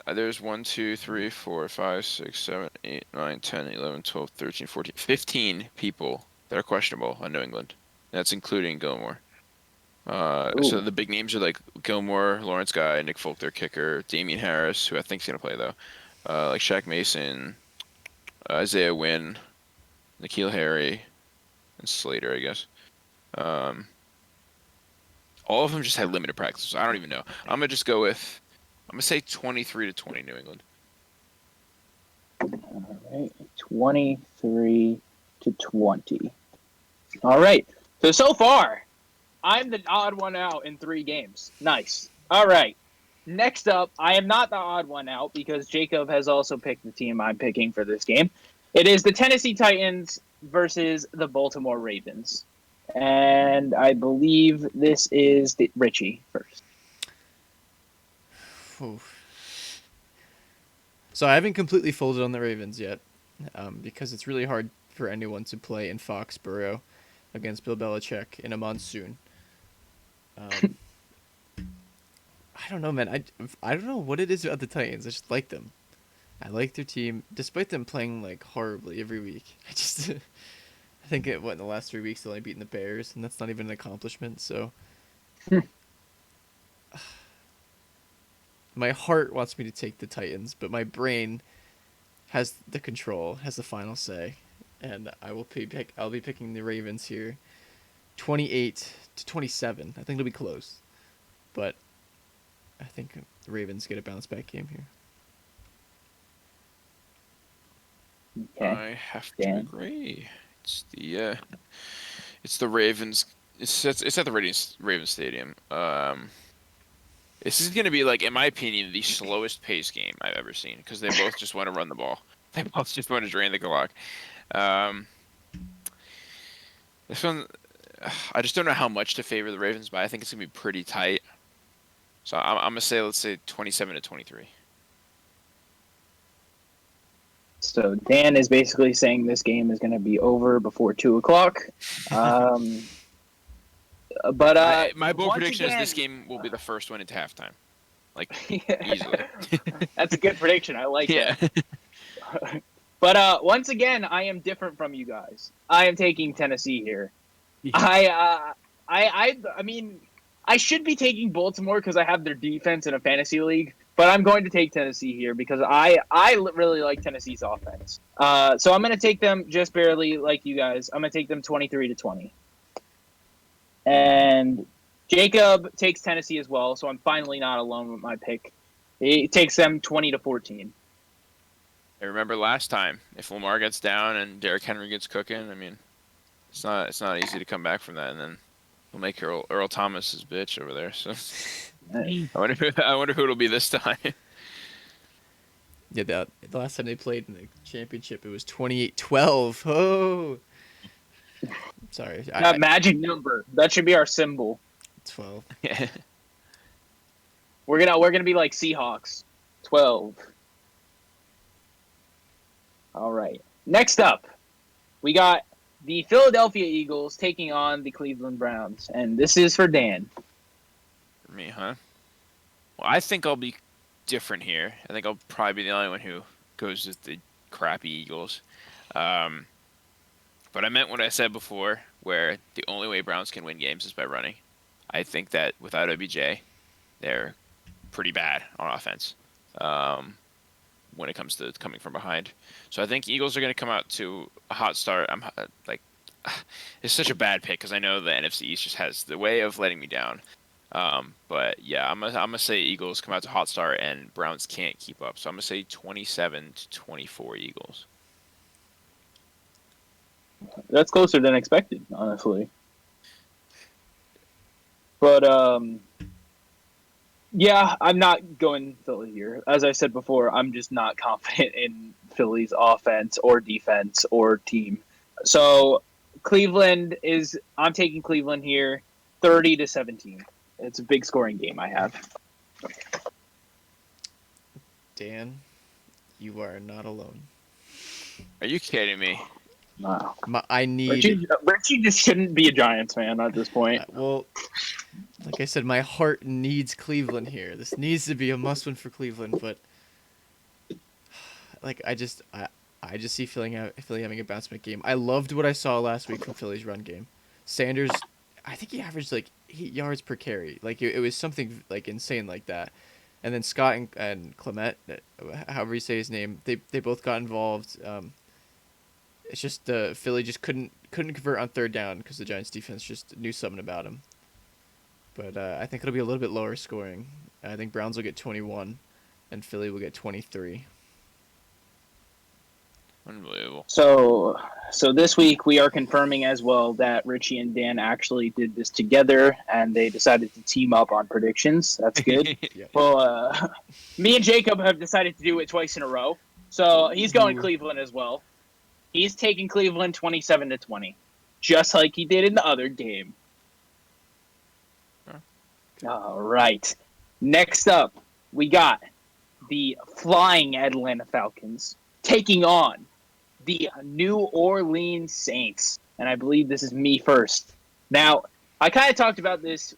There's 1, 2, 3, 4, 5, 6, 7, 8, 9, 10, 11, 12, 13, 14, 15 people that are questionable on New England. That's including Gilmore. So the big names are like Gilmore, Lawrence Guy, Nick Folk, their kicker, Damian Harris, who I think is gonna play though, like Shaq Mason, Isaiah Wynn, N'Keal Harry, and Slater, I guess. All of them just had limited practice, so I don't even know. I'm gonna say 23-20 New England. All right, 23-20. All right. So far, I'm the odd one out in 3 games. Nice. All right. Next up, I am not the odd one out because Jacob has also picked the team I'm picking for this game. It is the Tennessee Titans versus the Baltimore Ravens. And I believe this is Richie first. Oof. So I haven't completely folded on the Ravens yet, because it's really hard for anyone to play in Foxborough against Bill Belichick in a monsoon. I don't know, man. I don't know what it is about the Titans. I just like them. I like their team, despite them playing like horribly every week. I think in the last 3 weeks they only beaten the Bears, and that's not even an accomplishment. So, my heart wants me to take the Titans, but my brain has the control, has the final say, and I'll be picking the Ravens here, 28-27. I think it'll be close, but I think the Ravens get a bounce back game here. Okay. I have to agree. It's the Ravens. It's at the Ravens Stadium. This is going to be, like, in my opinion, the slowest pace game I've ever seen because they both just want to run the ball. They both just want to drain the clock. This one, I just don't know how much to favor the Ravens, but I think it's going to be pretty tight. So I'm going to say, let's say 27-23. So Dan is basically saying this game is going to be over before 2:00. But my bold prediction is this game will be the first one into halftime. like easily. That's a good prediction. I like Yeah. that. But once again, I am different from you guys. I am taking Tennessee here. I mean, I should be taking Baltimore because I have their defense in a fantasy league, but I'm going to take Tennessee here because really like Tennessee's offense. So I'm going to take them just barely, like you guys. I'm going to take them 23-20, and Jacob takes Tennessee as well. So I'm finally not alone with my pick. He takes them 20-14. I remember last time, if Lamar gets down and Derrick Henry gets cooking, I mean, it's not easy to come back from that, and then we'll make Earl Thomas his bitch over there. So I wonder who it'll be this time. Yeah, the last time they played in the championship, it was 28-12. Oh, sorry. That magic number. That should be our symbol. 12. Yeah. We're gonna be like Seahawks. 12. All right. Next up, we got the Philadelphia Eagles taking on the Cleveland Browns, and this is for Dan. For me, huh? Well, I think I'll be different here. I think I'll probably be the only one who goes with the crappy Eagles. But I meant what I said before, where the only way Browns can win games is by running. I think that without OBJ, they're pretty bad on offense when it comes to coming from behind. So I think Eagles are going to come out to a hot start. I'm like, it's such a bad pick because I know the NFC East just has the way of letting me down. But yeah, I'm gonna say Eagles come out to hot start and Browns can't keep up. So I'm gonna say 27-24 Eagles. That's closer than expected, honestly. But yeah, I'm not going Philly here. As I said before, I'm just not confident in Philly's offense or defense or team. So I'm taking Cleveland here, 30-17. It's a big scoring game I have. Dan, you are not alone. Are you kidding me? Wow. I need. Richie just shouldn't be a Giants fan at this point. Well, like I said, my heart needs Cleveland here. This needs to be a must-win for Cleveland, but like I just see Philly having a bounce back game. I loved what I saw last week from Philly's run game. Sanders, I think he averaged like 8 yards per carry. Like it was something like insane like that. And then Scott and Clement, however you say his name, they both got involved. It's just Philly just couldn't convert on third down because the Giants defense just knew something about him. But I think it'll be a little bit lower scoring. I think Browns will get 21, and Philly will get 23. Unbelievable. So this week we are confirming as well that Richie and Dan actually did this together, and they decided to team up on predictions. That's good. Yeah. Well, me and Jacob have decided to do it twice in a row. So he's going Cleveland as well. He's taking Cleveland 27-20, just like he did in the other game. All right. Next up, we got the flying Atlanta Falcons taking on the New Orleans Saints. And I believe this is me first. Now, I kind of talked about this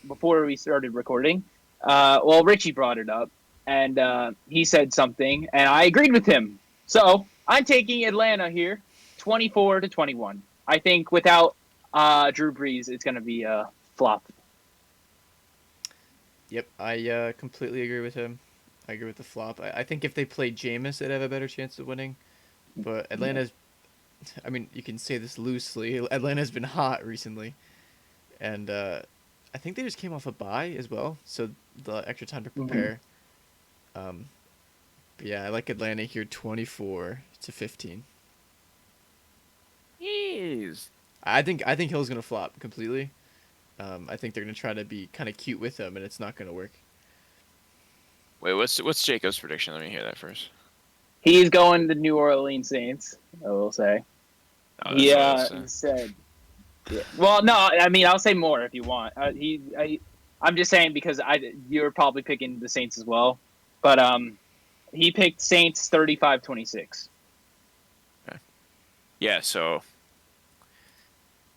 before we started recording. Well, Richie brought it up, and he said something, and I agreed with him. So I'm taking Atlanta here, 24-21. I think without Drew Brees, it's going to be a flop. Yep, I completely agree with him. I agree with the flop. I think if they played Jameis, they'd have a better chance of winning. But Atlanta's, I mean, you can say this loosely. Atlanta's been hot recently. And I think they just came off a bye as well, so the extra time to prepare. But yeah, I like Atlanta here 24-15. Jeez. I think Hill's going to flop completely. I think they're going to try to be kind of cute with him, and it's not going to work. Wait, what's Jacob's prediction? Let me hear that first. He's going to New Orleans Saints, I will say. Oh, He said. Yeah. Well, no, I mean, I'll say more if you want. I'm just saying because you're probably picking the Saints as well. But he picked Saints 35-26. Okay. Yeah, so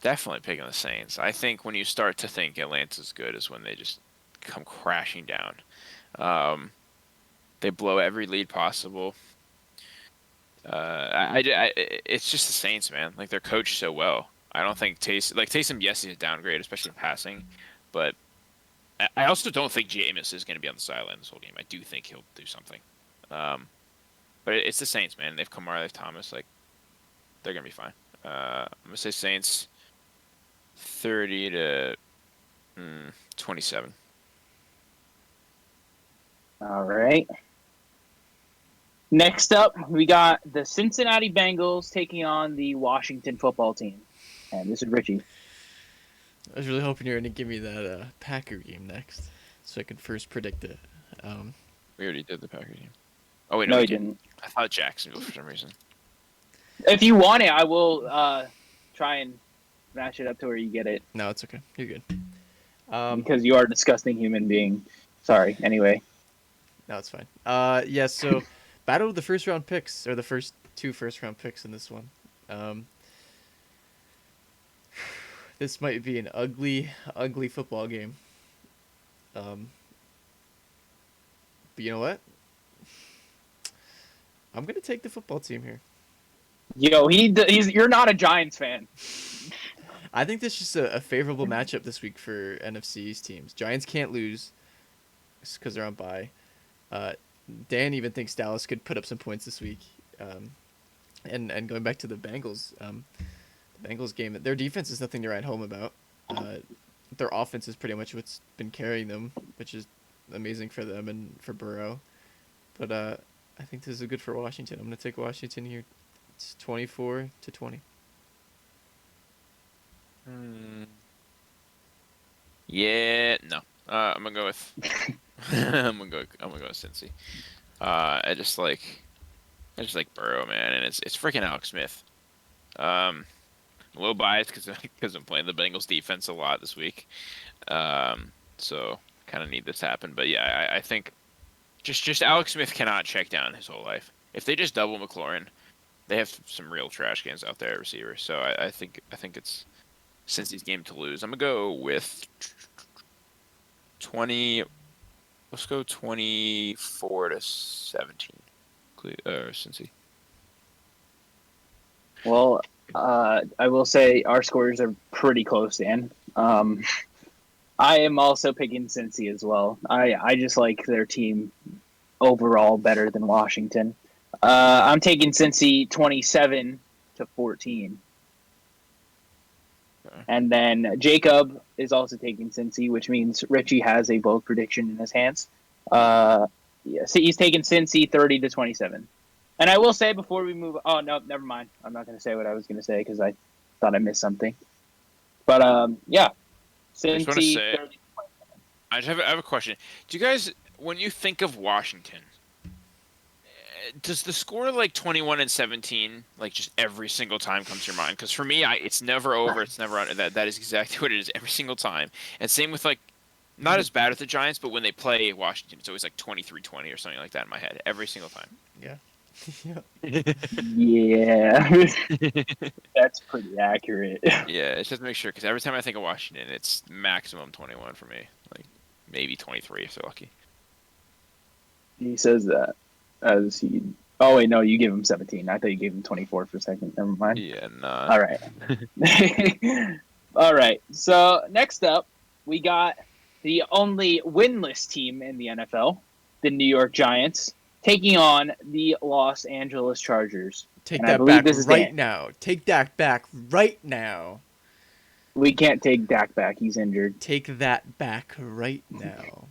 definitely picking the Saints. I think when you start to think Atlanta's good is when they just come crashing down. They blow every lead possible. It's just the Saints, man. Like they're coached so well. I don't think Taysom, yes, he's a downgrade, especially in passing, but I also don't think Jameis is going to be on the sideline this whole game. I do think he'll do something. But it's the Saints, man. They've Kamara, they've Thomas. Like they're going to be fine. I'm gonna say Saints 30 to 27. All right. Next up, we got the Cincinnati Bengals taking on the Washington football team. And this is Richie. I was really hoping you were going to give me that Packer game next, so I could first predict it. We already did the Packer game. Oh wait, No, we you didn't. I thought Jacksonville for some reason. If you want it, I will try and match it up to where you get it. No, it's okay. You're good. Because you are a disgusting human being. Sorry. Anyway. No, it's fine. Yeah, so battle of the first round picks, or the first 2 first round picks in this one. This might be an ugly, ugly football game. But you know what? I'm gonna take the football team here. Yo, you're not a Giants fan. I think this is just a favorable matchup this week for NFC East teams. Giants can't lose because they're on bye. Dan even thinks Dallas could put up some points this week. And going back to the Bengals, the Bengals game, their defense is nothing to write home about. Their offense is pretty much what's been carrying them, which is amazing for them and for Burrow. But I think this is good for Washington. I'm going to take Washington here. It's 24-20. Yeah, no. I'm gonna go with. I'm gonna go with Cincy. I just like Burrow, man, and it's freaking Alex Smith. A little biased because I'm playing the Bengals defense a lot this week, so kind of need this to happen. But yeah, I think just Alex Smith cannot check down his whole life. If they just double McLaurin, they have some real trash cans out there at receiver. So I think it's Cincy's game to lose. I'm gonna go with 20. Let's go 24-17. Cincy. Well, I will say our scores are pretty close, Dan. I am also picking Cincy as well. I just like their team overall better than Washington. I'm taking Cincy 27-14. Okay. And then Jacob is also taking Cincy, which means Richie has a bold prediction in his hands. So he's taking Cincy 30-27. And I will say before we move, oh no, never mind. I'm not going to say what I was going to say because I thought I missed something. But yeah, Cincy. I have a question. Do you guys, when you think of Washington, does the score like 21-17 like just every single time comes to your mind? Because for me, it's never over. It's never on. That is exactly what it is every single time. And same with like, not as bad with the Giants, but when they play Washington, it's always like 23-20 or something like that in my head every single time. Yeah. Yeah. That's pretty accurate. Yeah, it's just to make sure because every time I think of Washington, it's maximum 21 for me. Like maybe 23 if they're lucky. He says that as he. Oh wait, no, you gave him 17. I thought you gave him 24 for a second. Never mind. Yeah, nah. All right. All right. So next up, we got the only winless team in the NFL, the New York Giants, taking on the Los Angeles Chargers. Take that back right now. Take Dak back right now. We can't take Dak back. He's injured. Take that back right now.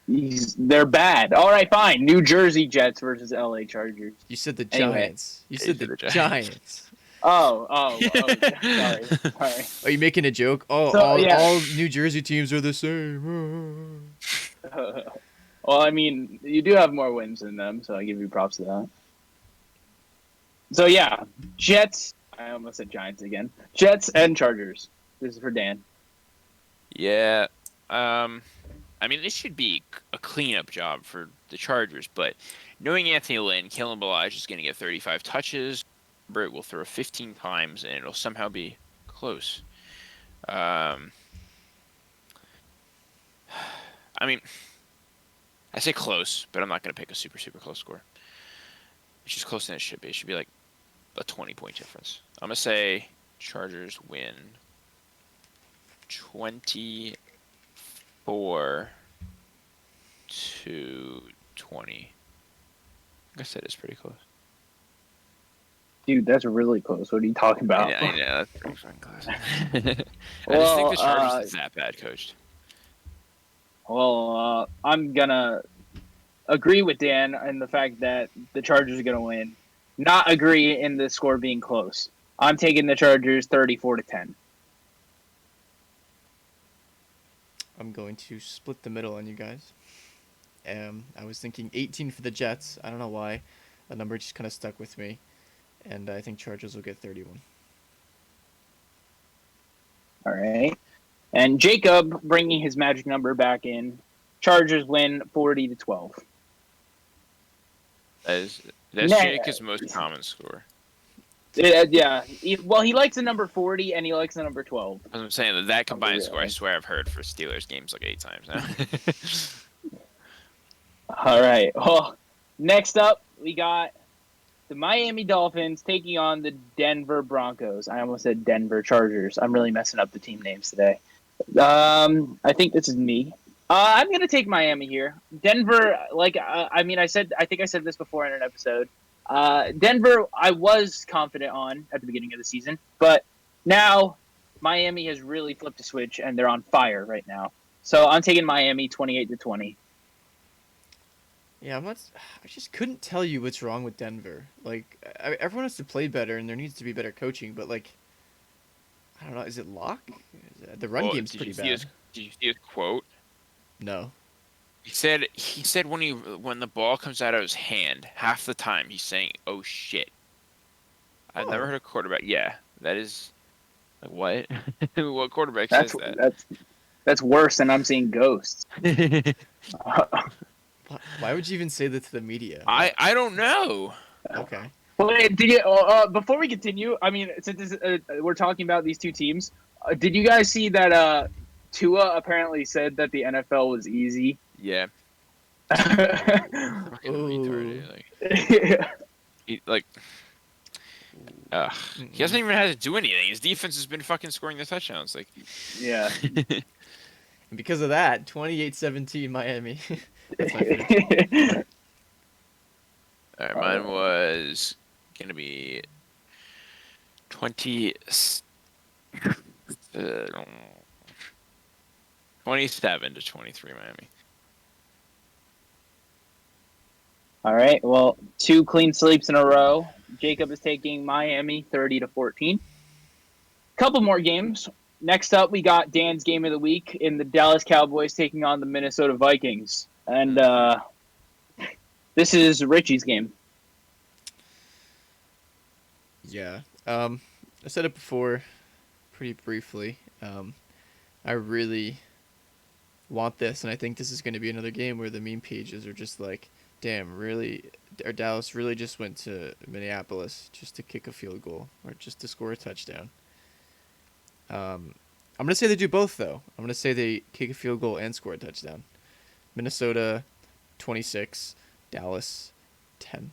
They're bad. All right, fine. New Jersey Jets versus LA Chargers. You said the Giants. You said the Giants. Oh, sorry. Are you making a joke? Oh, So, all New Jersey teams are the same. Well, I mean, you do have more wins than them, so I give you props to that. So, yeah, Jets. I almost said Giants again. Jets and Chargers. This is for Dan. Yeah. I mean, this should be a cleanup job for the Chargers, but knowing Anthony Lynn, Kalen Ballage is going to get 35 touches. Burt will throw 15 times, and it'll somehow be close. I'm I mean, I say close, but I'm not gonna pick a super close score. It's just closer than it should be. It should be like a 20-point difference. I'm gonna say Chargers win 24 to 20. Like I said, it's pretty close. Dude, that's really close. What are you talking about? I know that's pretty fucking close. I just Well, think the Chargers is that bad coached. Well, I'm gonna agree with Dan in the fact that the Chargers are gonna win. Not agree in the score being close. I'm taking the Chargers 34-10. I'm going to split the middle on you guys. I was thinking 18 for the Jets. I don't know why. The number just kind of stuck with me. And I think Chargers will get 31. All right. And Jacob bringing his magic number back in. Chargers win 40-12. That's Nah. Jacob's most common score. Yeah. He likes the number 40 and he likes the number 12. As I'm saying, that combined score, I swear I've heard for Steelers games like 8 times now. All right. Well, next up, we got the Miami Dolphins taking on the Denver Broncos. I almost said Denver Chargers. I'm really messing up the team names today. I think this is me. I'm gonna take Miami here. Denver, I think I said this before in an episode. Denver, I was confident on at the beginning of the season, but now Miami has really flipped a switch and they're on fire right now. So I'm taking Miami 28-20. Yeah, I just couldn't tell you what's wrong with Denver. Like, everyone has to play better, and there needs to be better coaching. But like, I don't know. Is it luck? The run game's pretty bad. Did you see his quote? No. He said when the ball comes out of his hand, half the time he's saying, "Oh shit." I've never heard a quarterback. Yeah, that is like what? What quarterback says that? That's worse than I'm seeing ghosts. Why would you even say that to the media? I don't know. Okay. Wait, before we continue, I mean, since we're talking about these two teams, did you guys see that Tua apparently said that the NFL was easy? Yeah. He hasn't even had to do anything. His defense has been fucking scoring the touchdowns. Like, yeah. And because of that, 28-17 Miami. That's my prediction. All right, mine was gonna be 27-23 Miami. All right. Well, 2 clean sweeps in a row. Jacob is taking Miami 30-14. Couple more games. Next up, we got Dan's game of the week in the Dallas Cowboys taking on the Minnesota Vikings. And this is Richie's game. Yeah. I said it before pretty briefly. I really want this, and I think this is going to be another game where the meme pages are just like, damn, really, or Dallas really just went to Minneapolis just to kick a field goal or just to score a touchdown. I'm going to say they do both, though. I'm going to say they kick a field goal and score a touchdown. Minnesota 26, Dallas 10.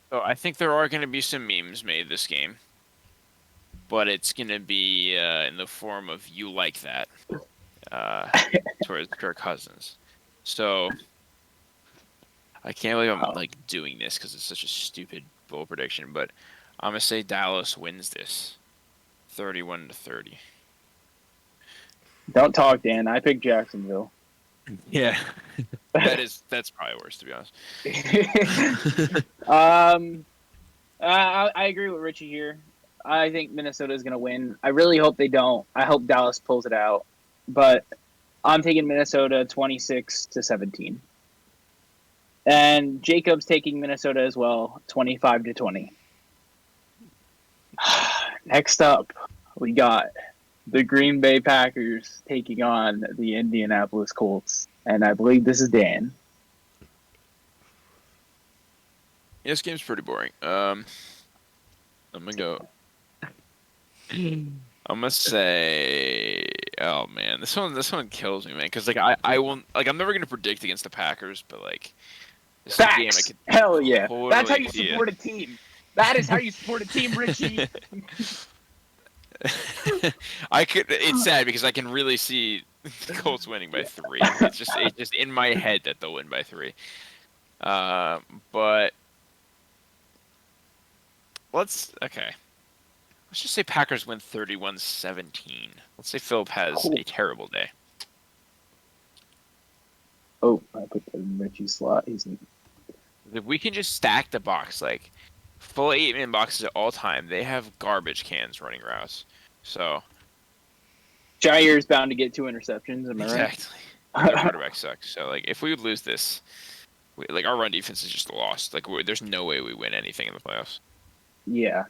So I think there are going to be some memes made this game, but it's going to be in the form of "you like that" towards Kirk Cousins. So I can't believe I'm doing this because it's such a stupid bowl prediction, but I'm gonna say Dallas wins this, 31-30. Don't talk, Dan. I picked Jacksonville. Yeah, that's probably worse, to be honest. I agree with Richie here. I think Minnesota is going to win. I really hope they don't. I hope Dallas pulls it out. But I'm taking Minnesota 26-17. And Jacob's taking Minnesota as well, 25-20. Next up, we got the Green Bay Packers taking on the Indianapolis Colts. And I believe this is Dan. Yeah, this game's pretty boring. I'm gonna go. I'm gonna say Oh man, this one kills me, man. Because like I won't like I'm never gonna predict against the Packers, but like this is a game I Facts. could Hell yeah. That's how totally you see support a team. That is how you support a team, Richie. it. I could. It's sad because I can really see the Colts winning by 3. It's just in my head that they'll win by 3. But okay. Let's just say Packers win 31-17. Let's say Philip has a terrible day. Oh, I put that in Richie's slot. If we can just stack the box, like full 8-man boxes at all time, they have garbage cans running routes. So Jair's bound to get 2 interceptions. Am I exactly, right? their quarterback sucks. So like, if we would lose this, like our run defense is just lost. Like there's no way we win anything in the playoffs. Yeah.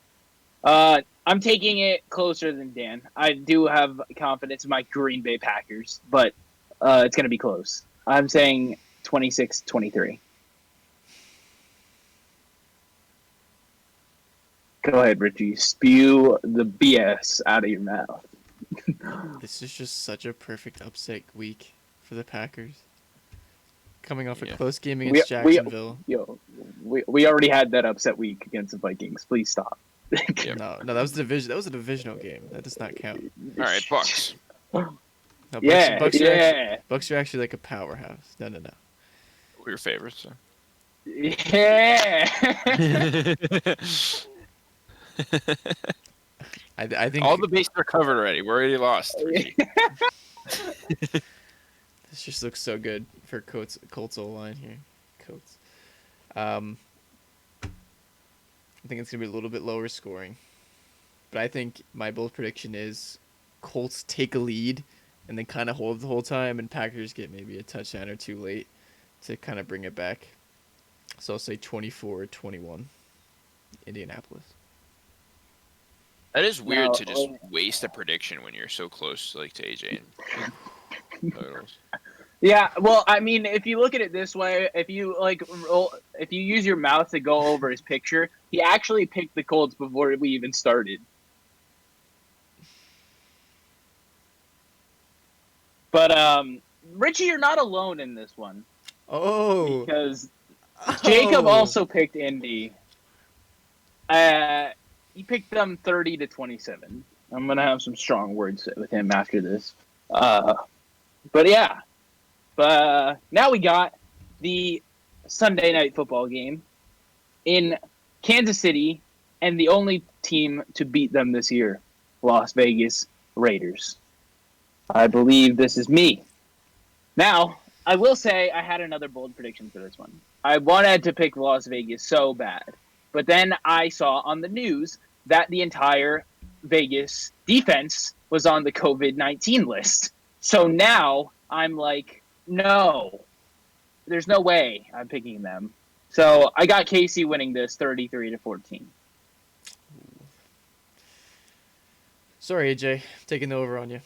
I'm taking it closer than Dan. I do have confidence in my Green Bay Packers, but it's going to be close. I'm saying 26-23. Go ahead, Richie. Spew the BS out of your mouth. This is just such a perfect upset week for the Packers. Coming off a close game against Jacksonville. We already had that upset week against the Vikings. Please stop. No, that was division. That was a divisional game. That does not count. All right, Bucks. No, Bucks Bucks are actually like a powerhouse. No. We're your favorites. So. Yeah. I think all the bases are covered already. We're already lost. This just looks so good for Colts O-line here. Colts. I think it's gonna be a little bit lower scoring, but I think my bold prediction is Colts take a lead and then kind of hold the whole time, and Packers get maybe a touchdown or 2 late to kind of bring it back. So I'll say 24-21, Indianapolis. That is weird to just waste a prediction when you're so close, like to AJ and totals. Yeah, well, I mean, if you look at it this way, if you use your mouth to go over his picture, he actually picked the Colts before we even started. But Richie, you're not alone in this one. Oh, because Jacob also picked Indy. He picked them 30-27. I'm gonna have some strong words with him after this. But yeah. But now we got the Sunday night football game in Kansas City, and the only team to beat them this year, Las Vegas Raiders. I believe this is me. Now, I will say I had another bold prediction for this one. I wanted to pick Las Vegas so bad, but then I saw on the news that the entire Vegas defense was on the COVID-19 list. So now I'm like, no, there's no way I'm picking them. So I got Casey winning this 33-14. Sorry, AJ, taking the over on you.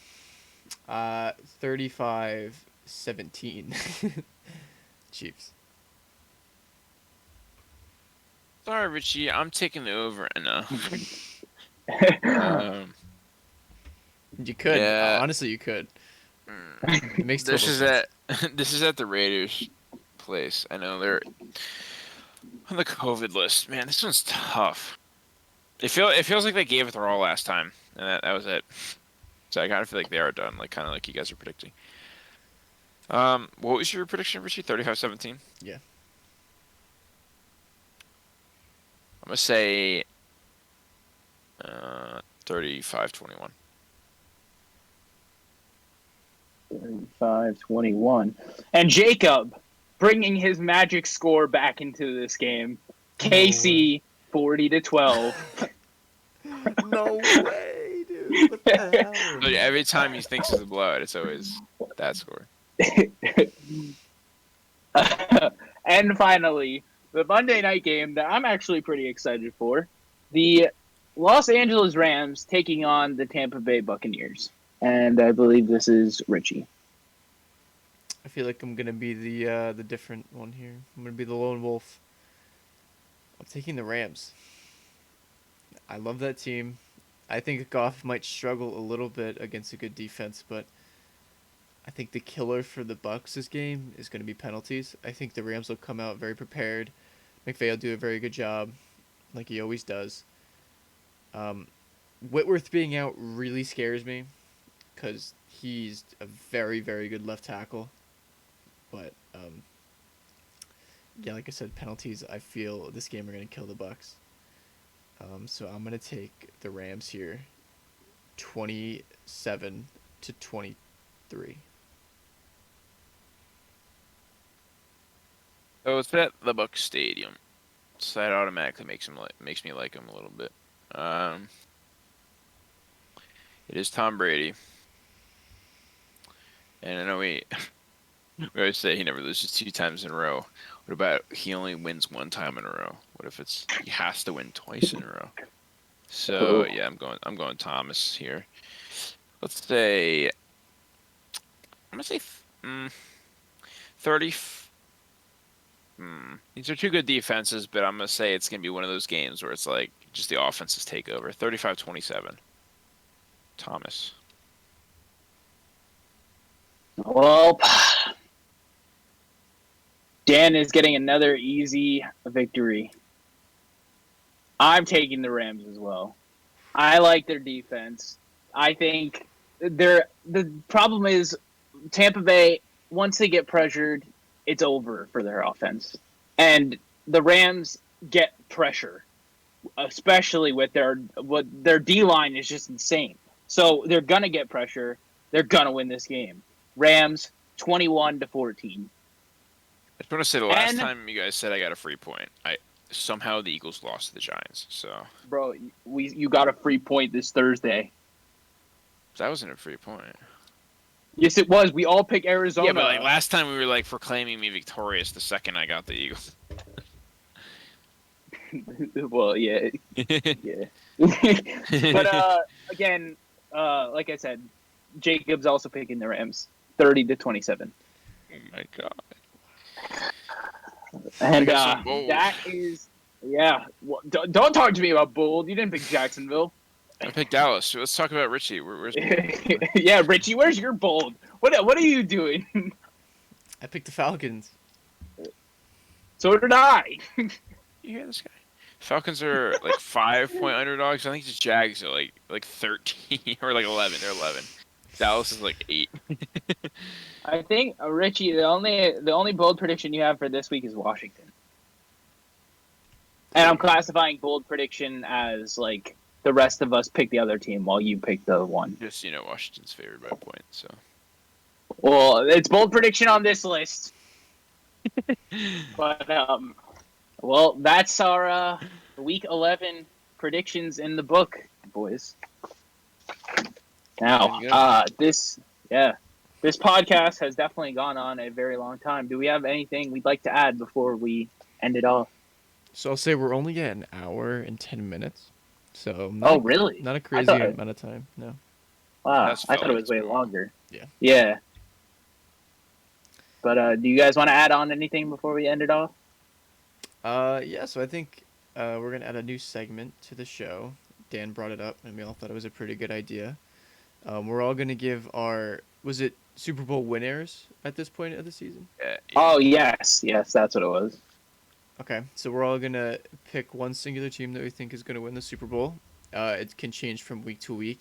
35-17. Chiefs. Sorry, Richie. I'm taking the over. No. You could. Yeah. Honestly, you could. It makes this total is sense. this is at the Raiders' place. I know they're on the COVID list. Man, this one's tough. It feels like they gave it their all last time, and that was it. So I kind of feel like they are done, like kind of like you guys are predicting. What was your prediction, Richie? 35-17? Yeah. I'm gonna say 35-21. 35-21. And Jacob bringing his magic score back into this game. Casey 40-12. No way, dude. What the hell? So every time he thinks it's a blowout, it's always that score. And finally, the Monday night game that I'm actually pretty excited for. The Los Angeles Rams taking on the Tampa Bay Buccaneers. And I believe this is Richie. I feel like I'm gonna be the different one here. I'm gonna be the lone wolf. I'm taking the Rams. I love that team. I think Goff might struggle a little bit against a good defense, but I think the killer for the Bucks this game is going to be penalties. I think the Rams will come out very prepared. McVay will do a very good job, like he always does. Whitworth being out really scares me because he's a very, very good left tackle. But yeah, like I said, penalties. I feel this game are going to kill the Bucks. So I'm going to take the Rams here, 27-23. So it's at the Bucs Stadium, so that automatically makes me like him a little bit. It is Tom Brady, and I know we always say he never loses 2 times in a row. What about he only wins 1 time in a row? What if he has to win twice in a row? So yeah, I'm going Thomas here. Let's say I'm gonna say 30. These are 2 good defenses, but I'm gonna say it's gonna be one of those games where it's like just the offenses take over. 35-27. Thomas. Well, Dan is getting another easy victory. I'm taking the Rams as well. I like their defense. I think the problem is Tampa Bay, once they get pressured, it's over for their offense. And the Rams get pressure, especially with their D-line is just insane. So they're going to get pressure. They're going to win this game. Rams 21-14. I just want to say the last time you guys said I got a free point, somehow the Eagles lost to the Giants. So, bro, you got a free point this Thursday. That wasn't a free point. Yes, it was. We all picked Arizona. Yeah, but like last time we were like proclaiming me victorious the second I got the Eagles. Well, yeah, yeah. But again, like I said, Jacob's also picking the Rams, 30-27. Oh my god! And that is, yeah. Well, don't talk to me about bold. You didn't pick Jacksonville. I picked Dallas. So let's talk about Richie. Where's yeah, Richie, where's your bold? What are you doing? I picked the Falcons. So did I. You hear this guy? Falcons are like 5-point underdogs. I think the Jags are like 13 or like 11. They're 11. Dallas is like 8. I think Richie, the only bold prediction you have for this week is Washington. And I'm classifying bold prediction as like the rest of us pick the other team while you pick the one. Just Washington's favored by a point. So. Well, it's bold prediction on this list. But well, that's our week 11 predictions in the book, boys. Now, this podcast has definitely gone on a very long time. Do we have anything we'd like to add before we end it off? So I'll say we're only at an hour and 10 minutes. So really? Not a crazy amount of time. No. Wow, I thought it was way longer. Yeah. Yeah. But do you guys want to add on anything before we end it off? Yeah. So I think we're gonna add a new segment to the show. Dan brought it up, and we all thought it was a pretty good idea. We're all gonna give our Super Bowl winners at this point of the season? Yeah. Oh yes, that's what it was. Okay, so we're all gonna pick one singular team that we think is gonna win the Super Bowl. It can change from week to week.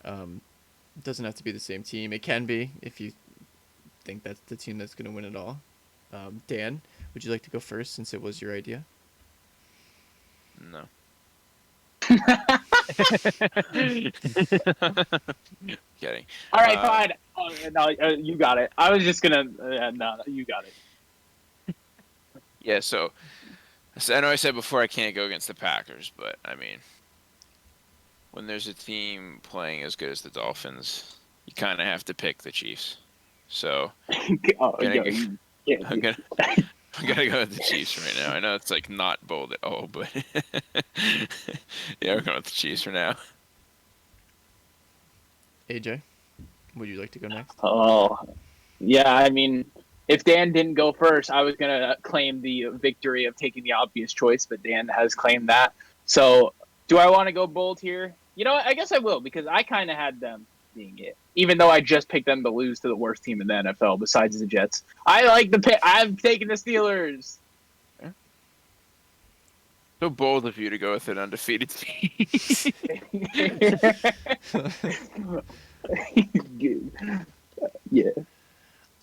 It doesn't have to be the same team. It can be if you think that's the team that's gonna win it all. Dan, would you like to go first since it was your idea? No. Kidding. All right, fine. Oh, no, you got it. I was just gonna. No, you got it. Yeah. So I know I said before I can't go against the Packers, but I mean, when there's a team playing as good as the Dolphins, you kind of have to pick the Chiefs. So I'm gonna go with the Chiefs right now. I know it's like not bold at all, but yeah, we're going with the Chiefs for now. AJ, would you like to go next? Oh, yeah. I mean, if Dan didn't go first, I was gonna claim the victory of taking the obvious choice, but Dan has claimed that. So, do I want to go bold here? You know what? I guess I will because I kind of had them being it, even though I just picked them to lose to the worst team in the NFL besides the Jets. I like the pick. I'm taking the Steelers. So bold of you to go with an undefeated team. Yeah.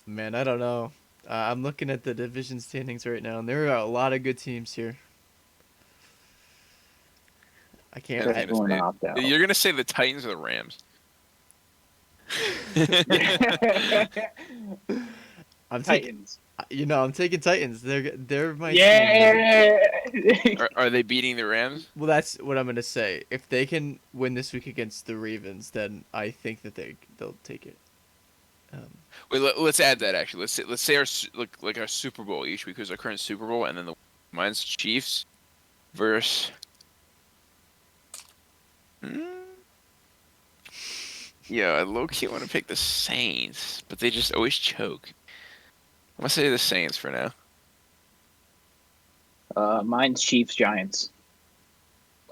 Man, I don't know. I'm looking at the division standings right now, and there are a lot of good teams here. I can't. And Everyone opt out. you're gonna say the Titans or the Rams? I'm taking. Titans. I'm taking Titans. They're my team. Yeah. Are they beating the Rams? Well, that's what I'm gonna say. If they can win this week against the Ravens, then I think that they'll take it. Wait, let's add that actually. Let's say our Super Bowl each week is our current Super Bowl, and then mine's Chiefs versus. Yeah, I low-key want to pick the Saints, but they just always choke. I'm gonna say the Saints for now. Mine's Chiefs Giants.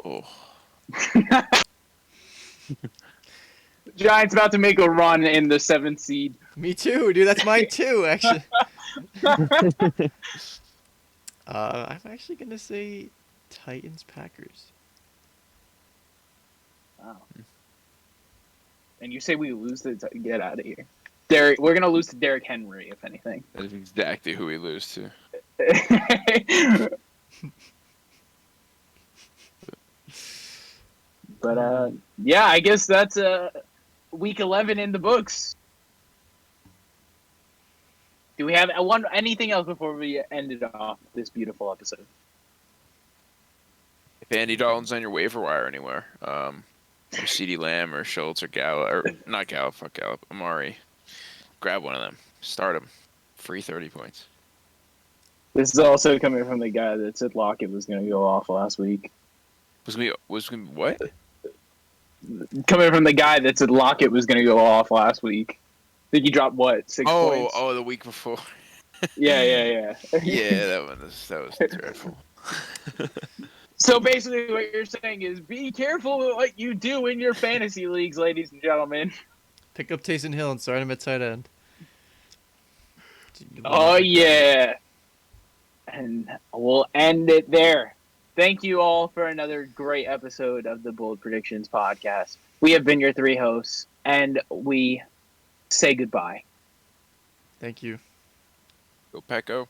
Oh, Giants about to make a run in the 7th seed. Me too, dude. That's mine too, actually. I'm actually gonna say Titans Packers. Wow. And you say we lose to get out of here. We're gonna lose to Derrick Henry, if anything. that is exactly who we lose to. But yeah, I guess that's week 11 in the books. Do we have anything else before we end it off this beautiful episode? If Andy Dalton's on your waiver wire anywhere, or CeeDee Lamb or Schultz or Gallup, or not Gallup, fuck Gallup, Amari, grab one of them, start them, free 30 points. This is also coming from the guy that said Lockett was going to go off last week. Was gonna be what? Coming from the guy that said Lockett was going to go off last week. I think he dropped what, 6 points? Oh, the week before. Yeah. Yeah, that was dreadful. So basically, what you're saying is, be careful with what you do in your fantasy leagues, ladies and gentlemen. Pick up Taysom Hill and start him at tight end. Oh yeah, and we'll end it there. Thank you all for another great episode of the Bold Predictions podcast. We have been your 3 hosts, and we say goodbye. Thank you. Go Pack Go.